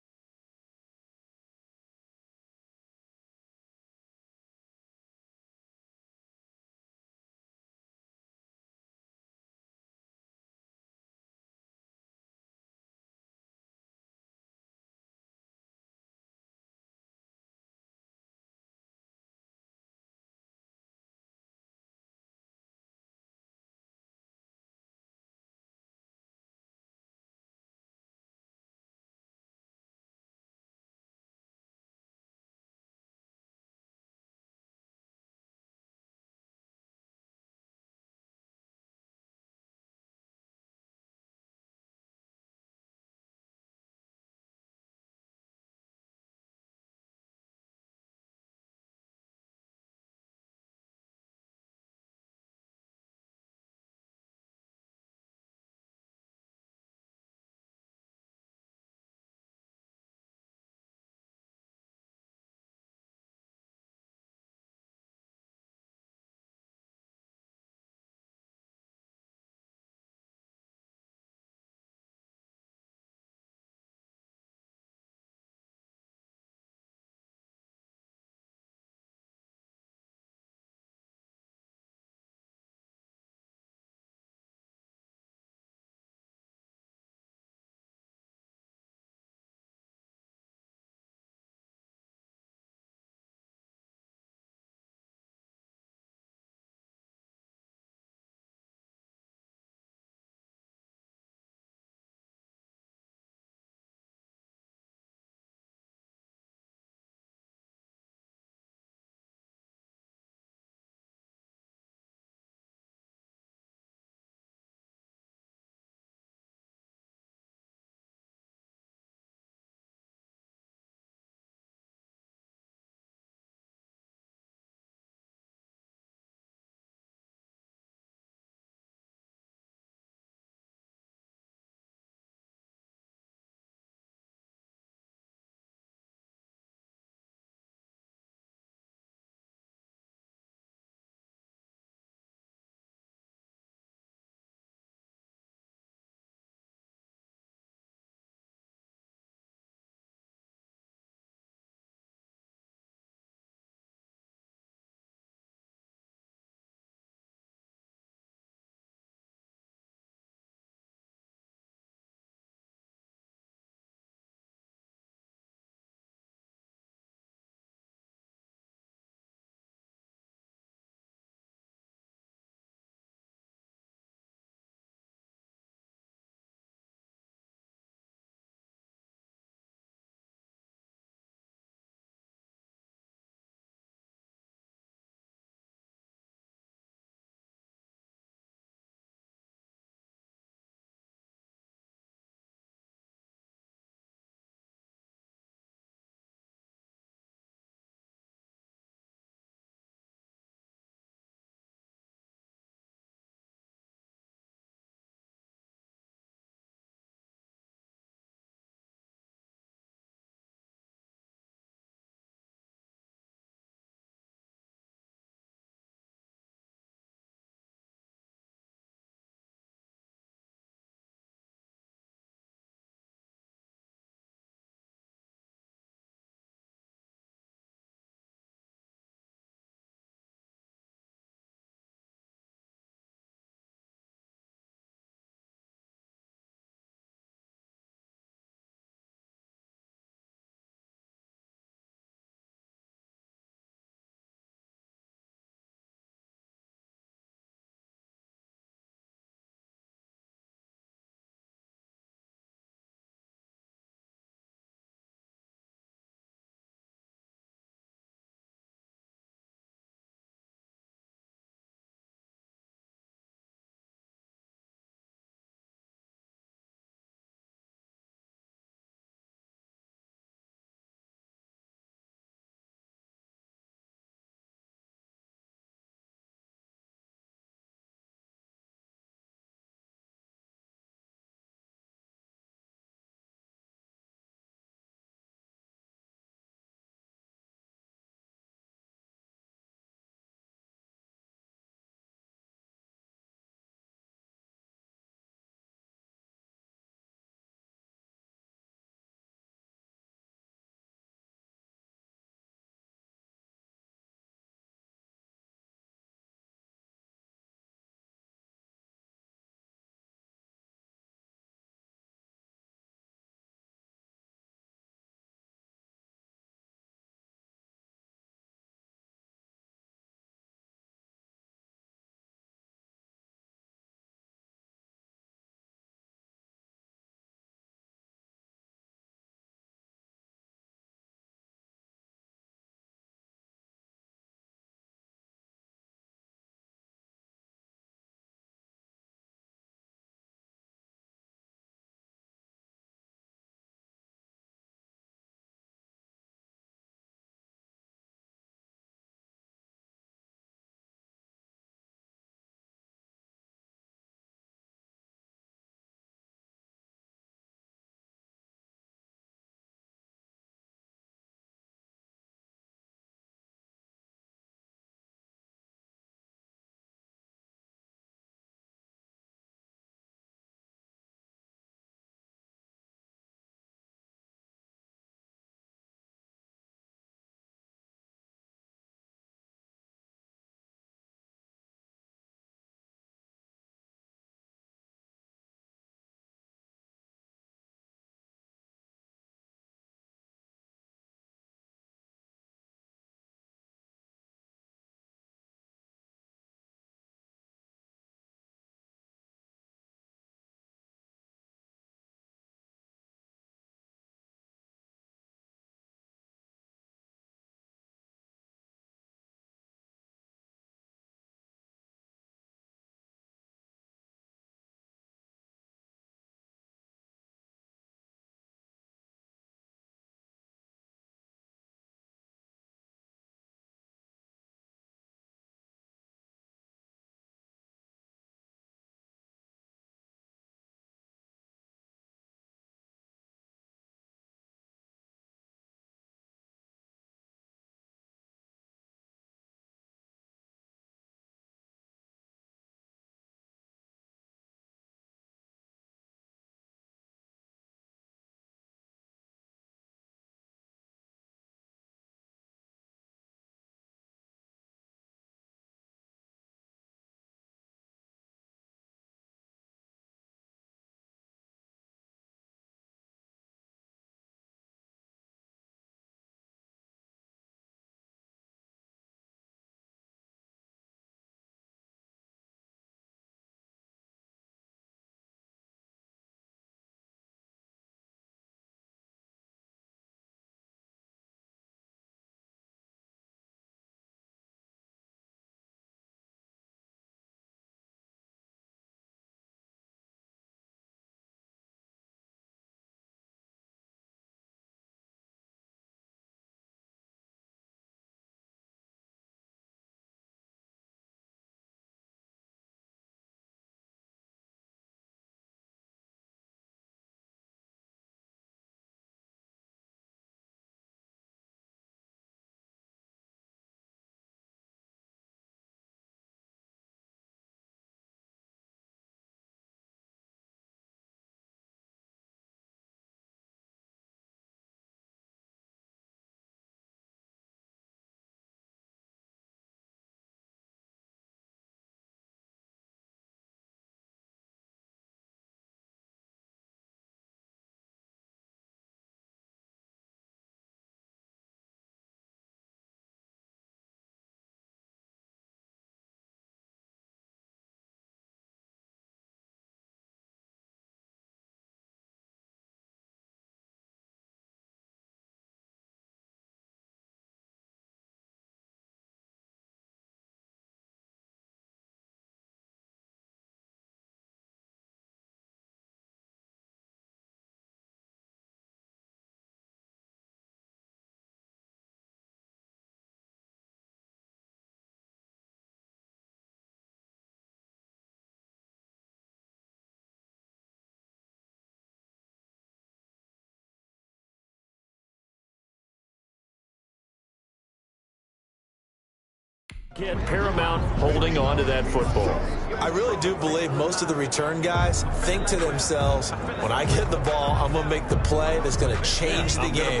Again, paramount holding on to that football. I really do believe most of the return guys think to themselves, when I get the ball, I'm going to make the play that's going to change the game.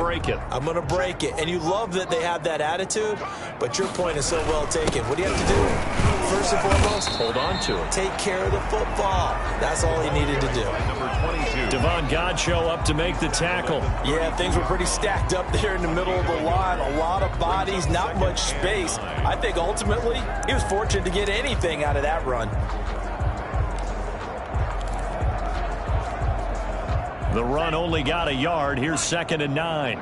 I'm going to break it. And you love that they have that attitude, but your point is so well taken. What do you have to do? First and foremost, hold on to it. Take care of the football. That's all he needed to do. Devon Godchaux up to make the tackle. Yeah, things were pretty stacked up there in the middle of the line. A lot of bodies, not much space. I think ultimately he was fortunate to get anything out of that run. The run only got a yard. Here's 2nd and 9.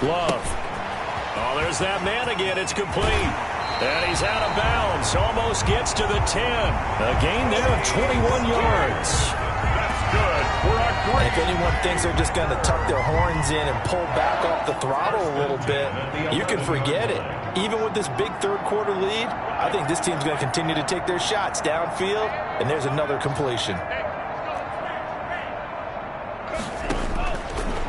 Love. Oh, there's that man again. It's complete. And he's out of bounds. Almost gets to the 10. A gain there of 21 yards. That's good. And if anyone thinks they're just going to tuck their horns in and pull back off the throttle a little bit, you can forget it. Even with this big third-quarter lead, I think this team's going to continue to take their shots downfield, and there's another completion.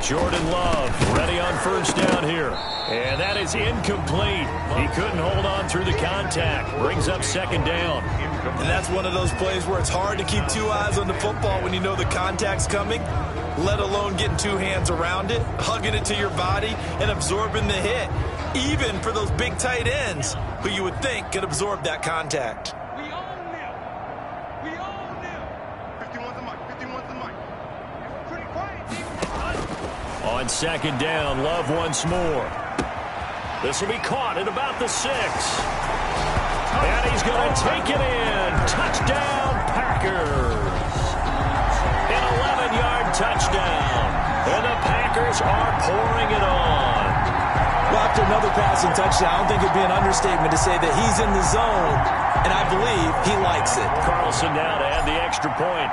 Jordan Love ready on first down here. And that is incomplete. He couldn't hold on through the contact. Brings up 2nd down. And that's one of those plays where it's hard to keep two eyes on the football when you know the contact's coming, let alone getting two hands around it, hugging it to your body, and absorbing the hit. Even for those big tight ends who you would think could absorb that contact. We own them. We own them. 51's the mic. 51's the mic. Pretty quiet, team. On 2nd down, Love once more. This will be caught at about the 6. And he's going to take it in. Touchdown, Packers. An 11-yard touchdown. And the Packers are pouring it on. Well, after another passing touchdown, I don't think it'd be an understatement to say that he's in the zone, and I believe he likes it. Carlson now to add the extra point.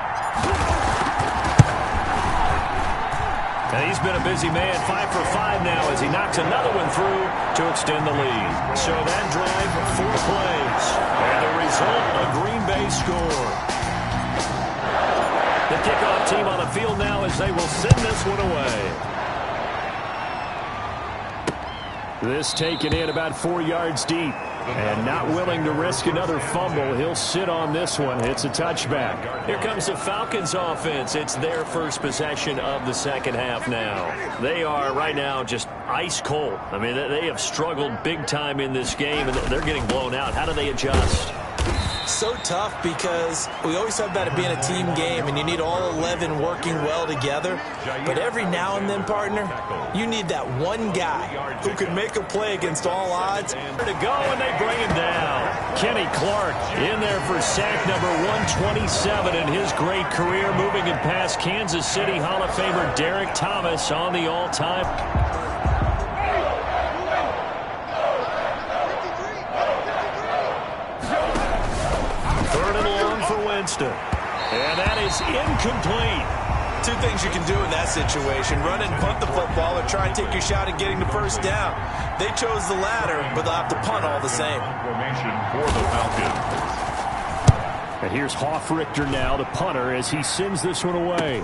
And he's been a busy man, 5 for 5 now as he knocks another one through to extend the lead. So that drive, 4 plays. And the result, a Green Bay score. The kickoff team on the field now as they will send this one away. This taken in about 4 yards deep. And not willing to risk another fumble. He'll sit on this one. It's a touchback. Here comes the Falcons offense. It's their first possession of the second half now. They are right now just ice cold. I mean, they have struggled big time in this game, and they're getting blown out. How do they adjust? So tough because we always talk about it being a team game and you need all 11 working well together. But every now and then, partner, you need that one guy who can make a play against all odds. To go, and they bring him down. Kenny Clark in there for sack number 127 in his great career, moving it past Kansas City Hall of Famer Derek Thomas on the all-time. And that is incomplete. Two things you can do in that situation: run and punt the football, or try and take your shot at getting the first down. They chose the latter, but they'll have to punt all the same. Formation for the Falcons. And here's Hoffrichter now, the punter, as he sends this one away.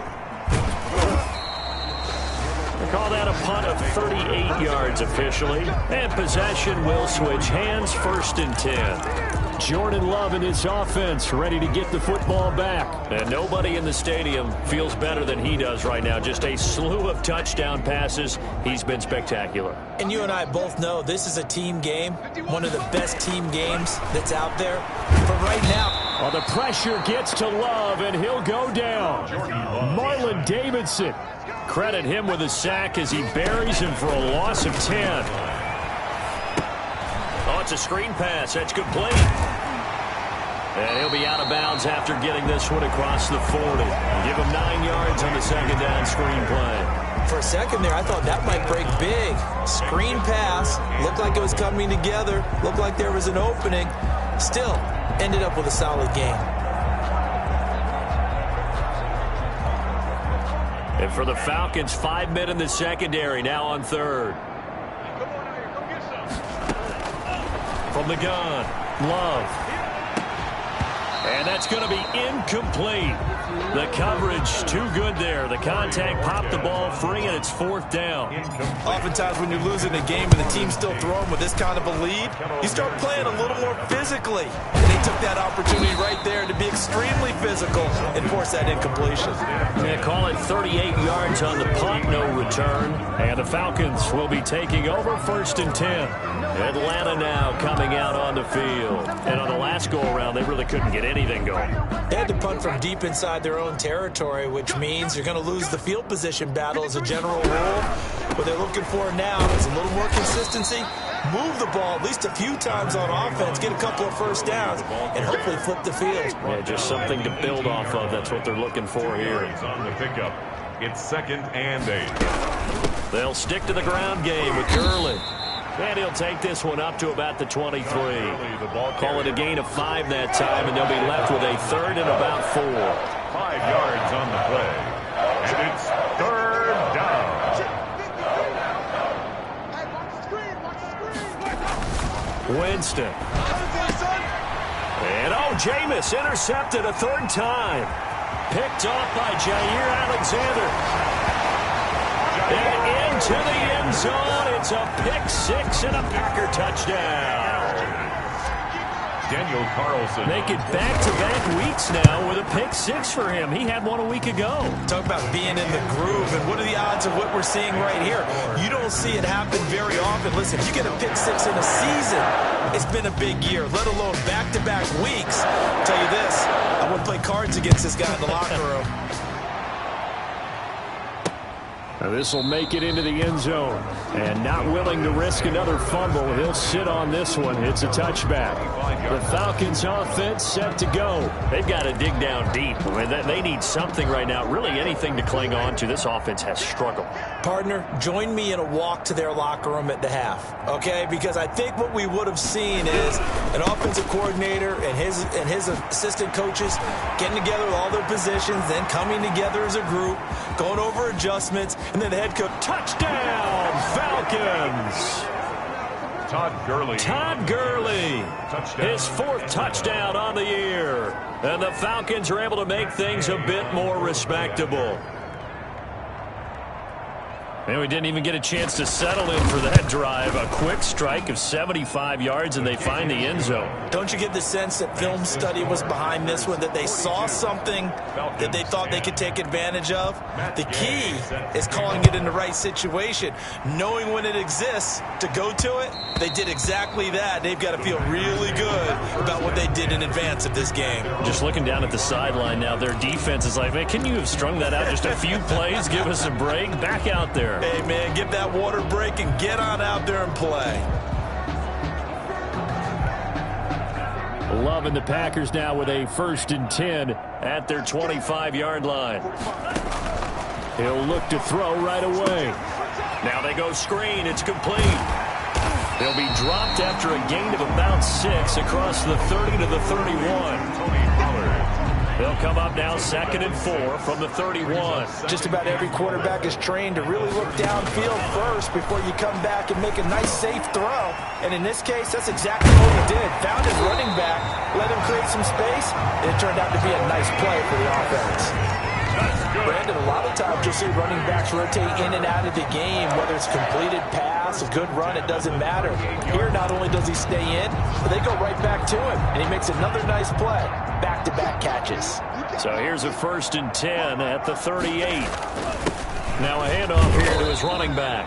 They call that a punt of 38 yards officially. And possession will switch hands, 1st and 10. Jordan Love and his offense ready to get the football back. And nobody in the stadium feels better than he does right now. Just a slew of touchdown passes. He's been spectacular. And you and I both know this is a team game, one of the best team games that's out there. But right now, oh, the pressure gets to Love, and he'll go down. Marlon Davidson. Credit him with a sack as he buries him for a loss of 10. Oh, it's a screen pass. That's complete. And he'll be out of bounds after getting this one across the 40. Give him 9 yards on the 2nd down screen play. For a second there, I thought that might break big. Screen pass. Looked like it was coming together. Looked like there was an opening. Still, ended up with a solid game. And for the Falcons, 5 men in the secondary, now on 3rd. From the gun, Love. And that's going to be incomplete. The coverage too good there. The contact popped the ball free, and it's 4th down. Oftentimes when you're losing a game and the team's still throwing with this kind of a lead, you start playing a little more physically. And they took that opportunity right there to be extremely physical and force that incompletion. They call it 38 yards on the punt, no return. And the Falcons will be taking over 1st and 10. Atlanta now coming out on the field. And on the last go-around, they really couldn't get anything going. They had to punt from deep inside their own territory, which means you're going to lose the field position battle as a general rule. What they're looking for now is a little more consistency, move the ball at least a few times on offense, get a couple of first downs, and hopefully flip the field. Yeah, just something to build off of. That's what they're looking for here. On the pickup. It's 2nd and 8. They'll stick to the ground game with Gurley. And he'll take this one up to about the 23. Call it a gain of 5 that time, and they'll be left with a 3rd and about 4. 5 yards on the play. And it's 3rd down. Winston. And Jameis intercepted a 3rd time. Picked off by Jair Alexander. And into the end zone. It's a pick 6 and a Packer touchdown. Daniel Carlson. Make it back-to-back weeks now with a pick 6 for him. He had one a week ago. Talk about being in the groove, and what are the odds of what we're seeing right here? You don't see it happen very often. Listen, if you get a pick 6 in a season, it's been a big year, let alone back-to-back weeks. I'll tell you this, I wouldn't play cards against this guy in the locker room. This will make it into the end zone. And not willing to risk another fumble, he'll sit on this one. It's a touchback. The Falcons offense set to go. They've got to dig down deep. I mean, they need something right now, really anything to cling on to. This offense has struggled. Partner, join me in a walk to their locker room at the half, okay? Because I think what we would have seen is an offensive coordinator and his assistant coaches getting together with all their positions, then coming together as a group, going over adjustments, and then the head coach. Touchdown, Falcons! Todd Gurley. Todd Gurley. Touchdown. His 4th touchdown on the year. And the Falcons are able to make things a bit more respectable. And we didn't even get a chance to settle in for that drive. A quick strike of 75 yards, and they find the end zone. Don't you get the sense that film study was behind this one, that they saw something that they thought they could take advantage of? The key is calling it in the right situation. Knowing when it exists to go to it, they did exactly that. They've got to feel really good about what they did in advance of this game. Just looking down at the sideline now, their defense is like, man, can you have strung that out just a few plays? Give us a break. Back out there. Hey, man, give that water break and get on out there and play. Loving the Packers now with a 1st and 10 at their 25-yard line. He'll look to throw right away. Now they go screen. It's complete. They'll be dropped after a gain of about 6 across the 30 to the 31. They'll come up now 2nd and 4 from the 31. Just about every quarterback is trained to really look downfield first before you come back and make a nice, safe throw. And in this case, that's exactly what he did. Found his running back, let him create some space, and it turned out to be a nice play for the offense. Brandon, a lot of times you'll see running backs rotate in and out of the game, whether it's completed pass, a good run, it doesn't matter. Here, not only does he stay in, but they go right back to him, and he makes another nice play. Back-to-back catches. So here's a 1st and 10 at the 38. Now a handoff here to his running back.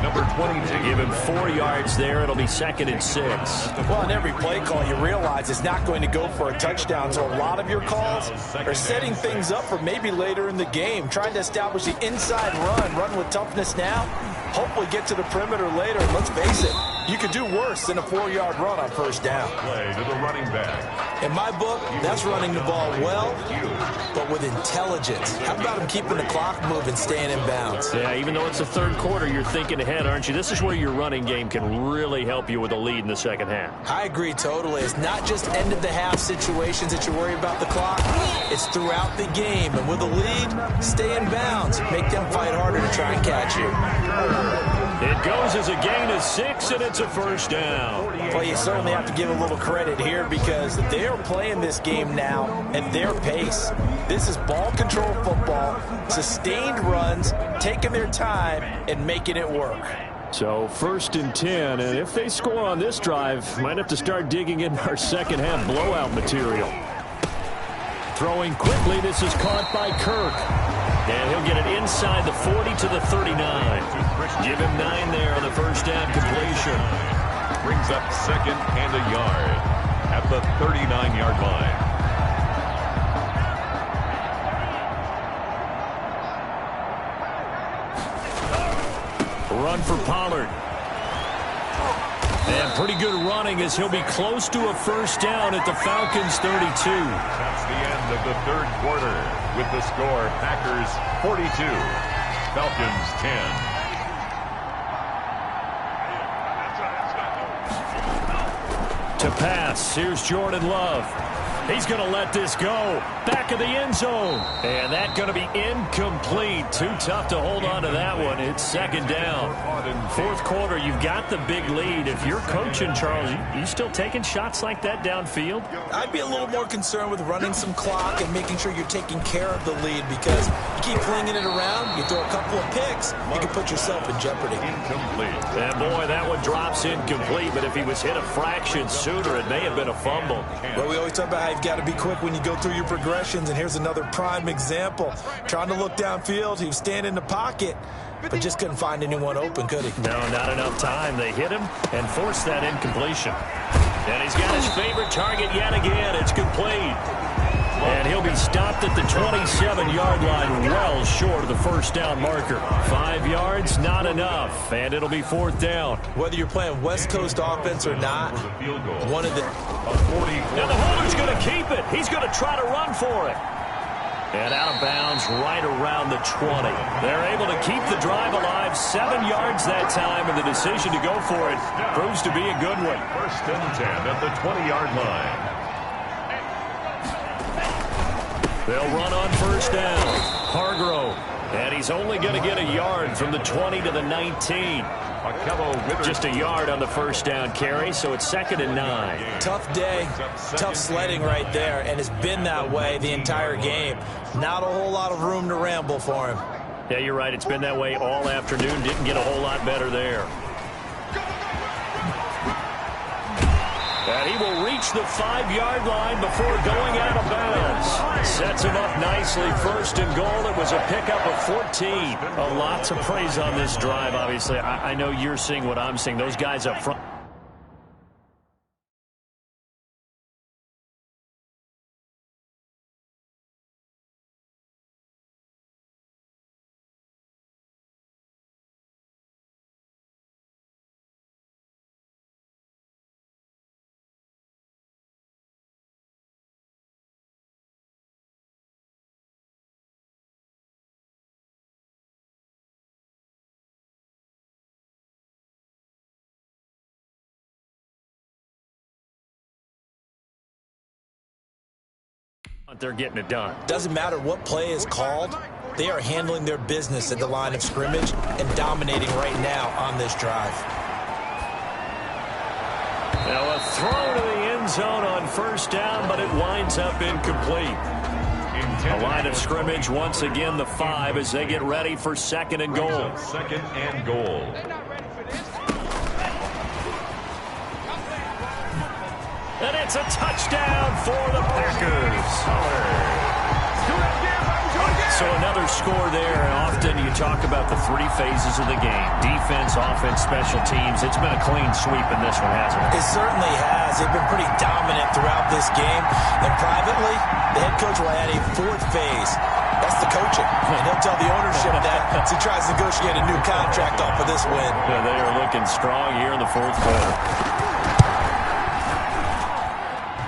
Number 22. To give him 4 yards there, it'll be 2nd and 6. Well, on every play call, you realize it's not going to go for a touchdown. So a lot of your calls are setting things up for maybe later in the game, trying to establish the inside run with toughness now, hopefully get to the perimeter later. And let's face it, you could do worse than a 4-yard run on 1st down. Play to the running back. In my book, that's running the ball well, but with intelligence. How about him keeping the clock moving, staying in bounds? Yeah, even though it's the 3rd quarter, you're thinking ahead, aren't you? This is where your running game can really help you with a lead in the 2nd half. I agree totally. It's not just end-of-the-half situations that you worry about the clock. It's throughout the game. And with a lead, stay in bounds. Make them fight harder to try and catch you. It goes as a gain of 6, and it's a first down. Well, you certainly have to give a little credit here because they are playing this game now at their pace. This is ball control football, sustained runs, taking their time and making it work. So 1st and 10, and if they score on this drive, might have to start digging in our second half blowout material. Throwing quickly, this is caught by Kirk. And he'll get it inside the 40 to the 39. Give him 9 there on the first down completion. Brings up 2nd and a yard at the 39-yard line. Run for Pollard. And pretty good running as he'll be close to a first down at the Falcons' 32. That's the end of the 3rd quarter with the score Packers 42, Falcons 10. To pass, here's Jordan Love. He's going to let this go. Back of the end zone. And that's going to be incomplete. Too tough to hold on to that one. It's 2nd down. 4th quarter, you've got the big lead. If you're coaching, Charles, you still taking shots like that downfield? I'd be a little more concerned with running some clock and making sure you're taking care of the lead because you keep flinging it around, you throw a couple of picks, you can put yourself in jeopardy. Incomplete. And boy, that one drops incomplete, but if he was hit a fraction sooner, it may have been a fumble. Well, we always talk about how you've got to be quick when you go through your progressions, and here's another prime example. Trying to look downfield, he was standing in the pocket, but just couldn't find anyone open, could he? No, not enough time. They hit him and forced that incompletion. And he's got his favorite target yet again. It's complete. And he'll be stopped at the 27-yard line, well short of the first down marker. 5 yards, not enough, and it'll be 4th down. Whether you're playing West Coast offense or not, one of the... Now the holder's going to keep it. He's going to try to run for it. And out of bounds right around the 20. They're able to keep the drive alive. 7 yards that time, and the decision to go for it proves to be a good one. 1st and 10 at the 20-yard line. They'll run on first down. Hargrove. And he's only going to get a yard from the 20 to the 19. Just a yard on the first down carry, so it's 2nd and 9. Tough day, tough sledding right there, and it's been that way the entire game. Not a whole lot of room to ramble for him. Yeah, you're right. It's been that way all afternoon. Didn't get a whole lot better there. And he will reach the 5-yard line before going out of bounds. Sets him up nicely. 1st and goal. It was a pickup of 14. A lot to praise on this drive, obviously. I know you're seeing what I'm seeing. Those guys up front. They're getting it done. Doesn't matter what play is called, they are handling their business at the line of scrimmage and dominating right now on this drive. Now a throw to the end zone on first down, but it winds up incomplete. A line of scrimmage once again, the 5 as they get ready for 2nd and goal. 2nd and goal. And it's a touchdown for the Packers. So another score there, and often you talk about the 3 phases of the game. Defense, offense, special teams. It's been a clean sweep in this one, hasn't it? It certainly has. They've been pretty dominant throughout this game. And privately, the head coach will add a 4th phase. That's the coaching. And he'll tell the ownership that as he tries to negotiate a new contract off of this win. Yeah, they are looking strong here in the 4th quarter.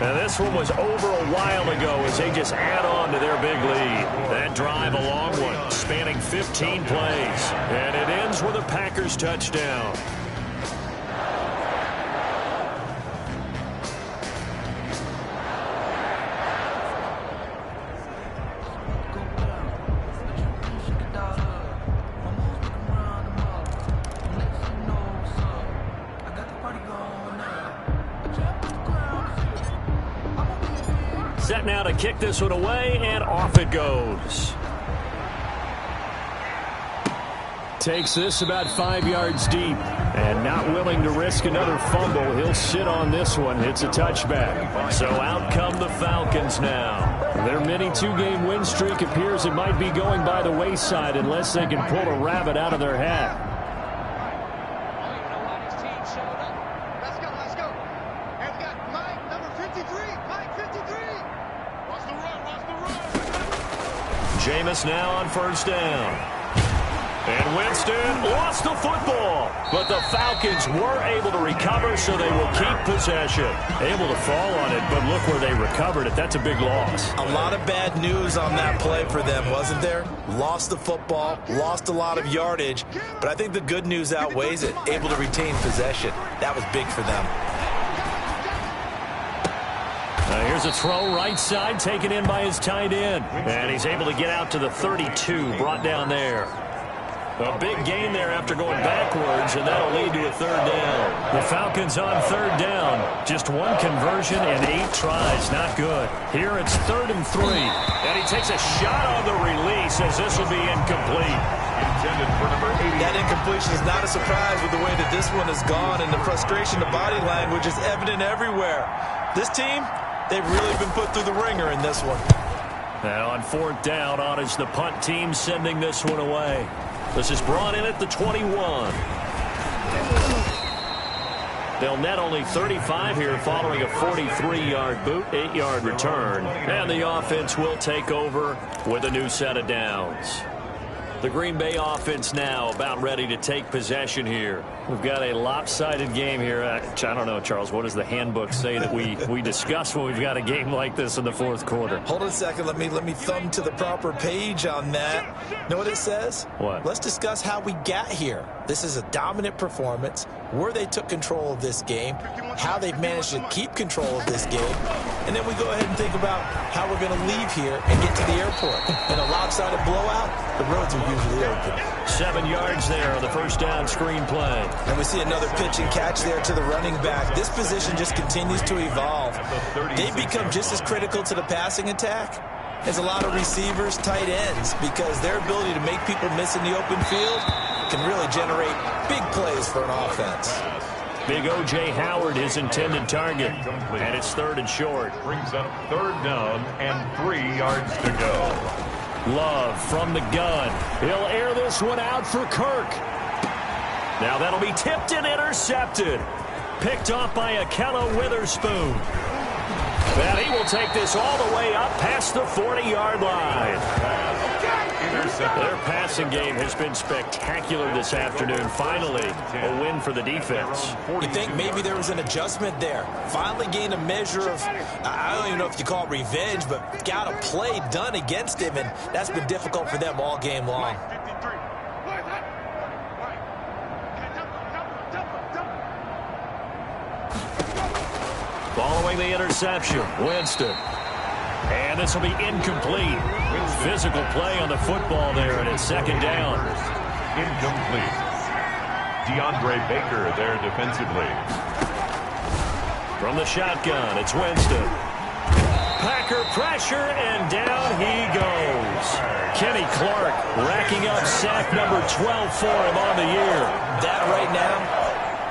And this one was over a while ago as they just add on to their big lead. That drive, a long one, spanning 15 plays. And it ends with a Packers touchdown. set now to kick this one away, and off it goes. Takes this about 5 yards deep, and not willing to risk another fumble. He'll sit on this one. It's a touchback. So out come the Falcons now. Their mini two-game win streak appears it might be going by the wayside unless they can pull a rabbit out of their hat. Let's go. And we got Mike, number 53. Mike, 53. Watch the run. Jameis now on first down. And Winston lost the football. But the Falcons were able to recover, so they will keep possession. Able to fall on it, but look where they recovered it. That's a big loss. A lot of bad news on that play for them, wasn't there? Lost the football, lost a lot of yardage, but I think the good news outweighs it. Able to retain possession. That was big for them. Here's a throw right side, taken in by his tight end. And he's able to get out to the 32, brought down there. A big gain there after going backwards, and that'll lead to a third down. The Falcons on third down. Just one conversion and 8 tries. Not good. Here it's 3rd and 3. And he takes a shot on the release as this will be incomplete. Intended for number 80. That incompletion is not a surprise with the way that this one has gone, and the frustration, the body language is evident everywhere. This team, they've really been put through the ringer in this one. Now on 4th down, on is the punt team sending this one away. This is brought in at the 21. They'll net only 35 here following a 43-yard boot, 8-yard return. And the offense will take over with a new set of downs. The Green Bay offense now about ready to take possession here. We've got a lopsided game here. I don't know, Charles, what does the handbook say that we discuss when we've got a game like this in the 4th quarter? Hold on a second. Let me thumb to the proper page on that. Know what it says? What? Let's discuss how we got here. This is a dominant performance, where they took control of this game, how they've managed to keep control of this game, and then we go ahead and think about how we're going to leave here and get to the airport. In a lopsided blowout, the roads are usually open. 7 yards there on the first down screen play. And we see another pitch and catch there to the running back. This position just continues to evolve. They become just as critical to the passing attack as a lot of receivers, tight ends, because their ability to make people miss in the open field can really generate big plays for an offense. Big O.J. Howard, his intended target. And it's 3rd and short. Brings up 3rd down and 3 yards to go. Love from the gun. He'll air this one out for Kirk. Now that'll be tipped and intercepted. Picked off by Akella Witherspoon. And he will take this all the way up past the 40-yard line. Their passing game has been spectacular this afternoon. Finally, a win for the defense. You think maybe there was an adjustment there. Finally gained a measure of, I don't even know if you call it revenge, but got a play done against him, and that's been difficult for them all game long. Following the interception, Winston. And this will be incomplete. Physical play on the football there, and it's 2nd down. Incomplete. DeAndre Baker there defensively. From the shotgun, it's Winston. Packer pressure, and down he goes. Kenny Clark racking up sack number 12 for him on the year. That right now,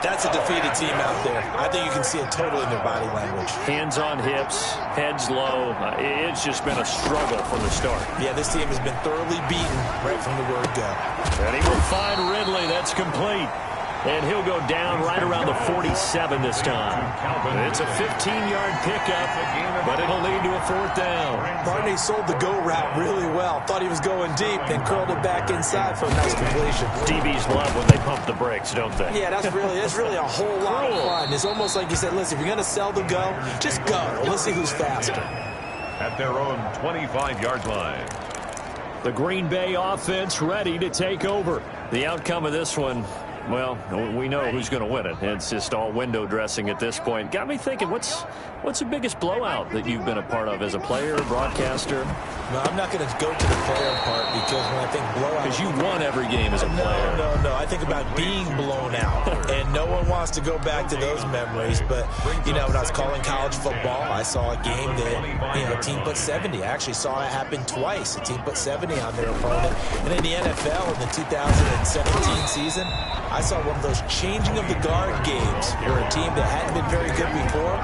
that's a defeated team out there. I think you can see it totally in their body language. Hands on hips, heads low. It's just been a struggle from the start. Yeah, this team has been thoroughly beaten right from the word go. And he will find Ridley. That's complete. And he'll go down right around the 47 this time. It's a 15-yard pickup, but it'll lead to a 4th down. Barney sold the go route really well. Thought he was going deep, then curled it back inside for a nice completion. DBs love when they pump the brakes, don't they? Yeah, that's really a whole lot of fun. It's almost like you said, listen, if you're going to sell the go, just go. Let's see who's faster. At their own 25-yard line. The Green Bay offense ready to take over. The outcome of this one, Well, we know who's going to win it. It's just all window dressing at this point. Got me thinking, what's the biggest blowout that you've been a part of as a player, broadcaster? No, I'm not going to go to the player part because when I think blowout... Because you won every game as a player. No. I think about being blown out. And no one wants to go back to those memories. But, when I was calling college football, I saw a game that, a team put 70. I actually saw it happen twice. A team put 70 on their opponent. And in the NFL in the 2017 season, I saw one of those changing of the guard games where a team that hadn't been very good before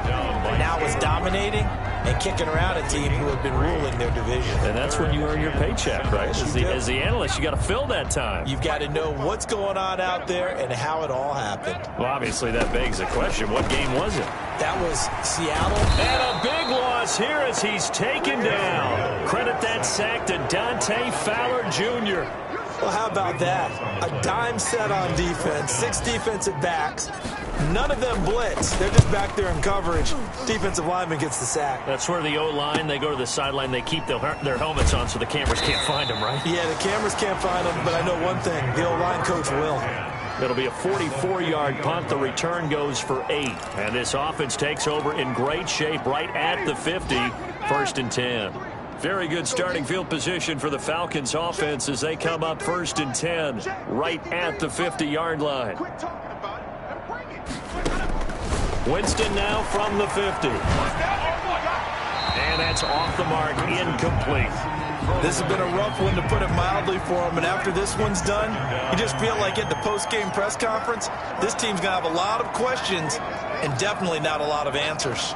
now was dominating and kicking around a team who had been ruling their division. And that's when you earn your paycheck, right? As the analyst, you got to fill that time. You've got to know what's going on out there and how it all happened. Well, obviously that begs the question, what game was it? That was Seattle. And a big loss here as he's taken down. Credit that sack to Dante Fowler Jr. Well, how about that? A dime set on defense, 6 defensive backs. None of them blitz. They're just back there in coverage. Defensive lineman gets the sack. That's where the O-line, they go to the sideline, they keep their helmets on so the cameras can't find them, right? Yeah, the cameras can't find them, but I know one thing. The O-line coach will. It'll be a 44-yard punt. The return goes for 8. And this offense takes over in great shape right at the 50. 1st and 10. Very good starting field position for the Falcons offense as they come up 1st and 10 right at the 50-yard line. Winston now from the 50. And that's off the mark, incomplete. This has been a rough one, to put it mildly, for him. And after this one's done, you just feel like at the post-game press conference, this team's going to have a lot of questions and definitely not a lot of answers.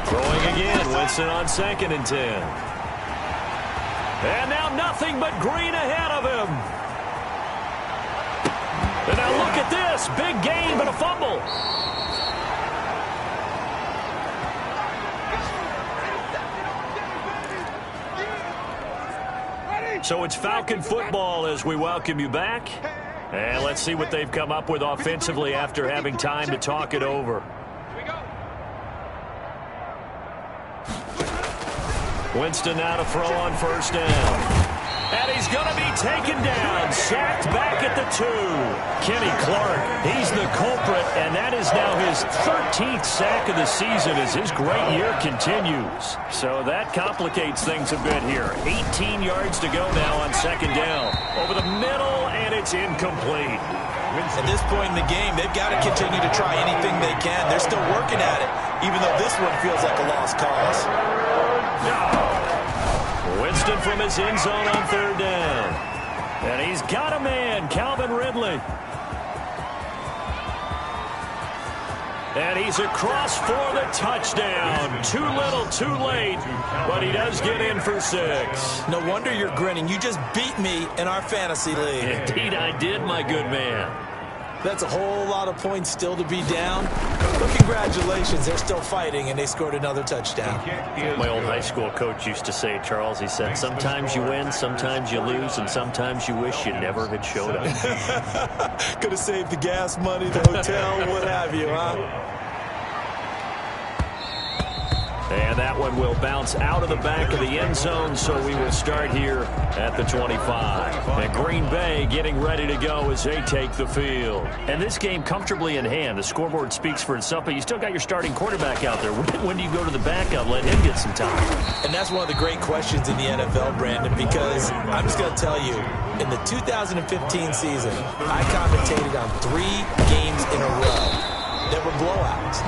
Throwing again, Winston on 2nd and 10. And now nothing but green ahead of him. And now look at this. Big gain, but a fumble. So it's Falcon football as we welcome you back. And let's see what they've come up with offensively after having time to talk it over. Winston now to throw on 1st down. And he's going to be taken down. Sacked back at the 2. Kenny Clark, he's the culprit, and that is now his 13th sack of the season as his great year continues. So that complicates things a bit here. 18 yards to go now on 2nd down. Over the middle, and it's incomplete. At this point in the game, they've got to continue to try anything they can. They're still working at it, even though this one feels like a lost cause. Winston from his end zone on 3rd down. And he's got a man, Calvin Ridley. And he's across for the touchdown. Too little, too late, but he does get in for 6. No wonder you're grinning. You just beat me in our fantasy league. Indeed I did, my good man. That's a whole lot of points still to be down. But congratulations, they're still fighting, and they scored another touchdown. My old high school coach used to say, Charles, he said, sometimes you win, sometimes you lose, and sometimes you wish you never had showed up. Could have saved the gas money, the hotel, what have you, huh? And that one will bounce out of the back of the end zone, so we will start here at the 25. And Green Bay getting ready to go as they take the field. And this game comfortably in hand. The scoreboard speaks for itself, but you still got your starting quarterback out there. When do you go to the backup, let him get some time? And that's one of the great questions in the NFL, Brandon, because I'm just going to tell you, in the 2015 season, I commentated on 3 games in a row that were blowouts.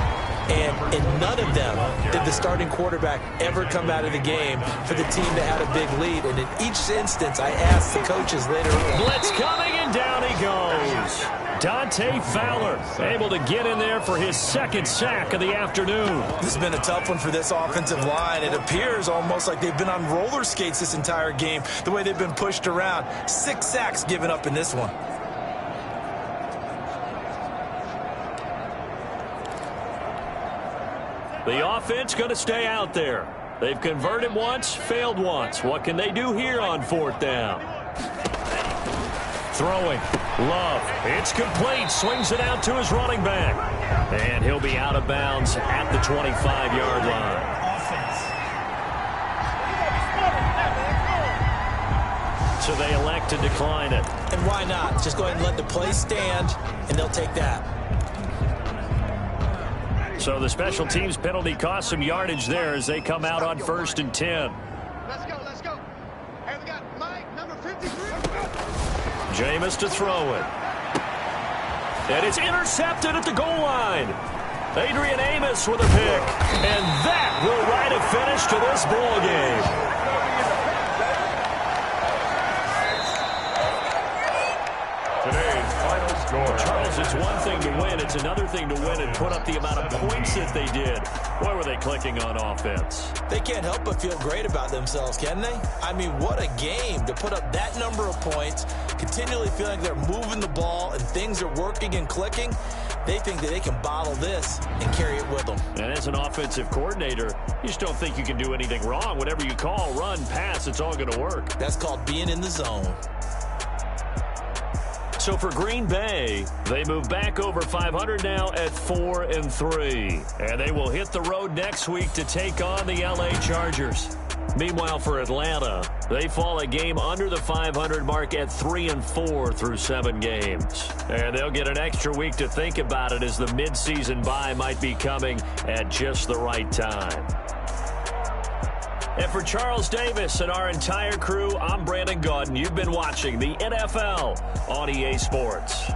And in none of them did the starting quarterback ever come out of the game for the team that had a big lead. And in each instance, I asked the coaches later on. Blitz coming, and down he goes. Dante Fowler able to get in there for his 2nd sack of the afternoon. This has been a tough one for this offensive line. It appears almost like they've been on roller skates this entire game, the way they've been pushed around. 6 sacks given up in this one. The offense going to stay out there. They've converted once, failed once. What can they do here on 4th down? Throwing. Love. It's complete. Swings it out to his running back. And he'll be out of bounds at the 25-yard line. so they elect to decline it. And why not? Just go ahead and let the play stand, and they'll take that. So the special teams penalty cost some yardage there as they come out on 1st and 10. Let's go, let's go. Hey, we got Mike, number 53. Jameis to throw it. And it's intercepted at the goal line. Adrian Amos with a pick. And that will write a finish to this ball game. Today's final score. Charles, it's one thing to win. It's another thing to win and put up the amount of points that they did. Boy, were they clicking on offense. They can't help but feel great about themselves, can they? I mean, what a game to put up that number of points, continually feeling they're moving the ball and things are working and clicking. They think that they can bottle this and carry it with them. And as an offensive coordinator, you just don't think you can do anything wrong. Whatever you call, run, pass, it's all going to work. That's called being in the zone. So for Green Bay, they move back over 500 now at 4-3. And they will hit the road next week to take on the LA Chargers. Meanwhile, for Atlanta, they fall a game under the 500 mark at 3-4 through 7 games. And they'll get an extra week to think about it as the midseason bye might be coming at just the right time. And for Charles Davis and our entire crew, I'm Brandon Gaudin. You've been watching the NFL on EA Sports.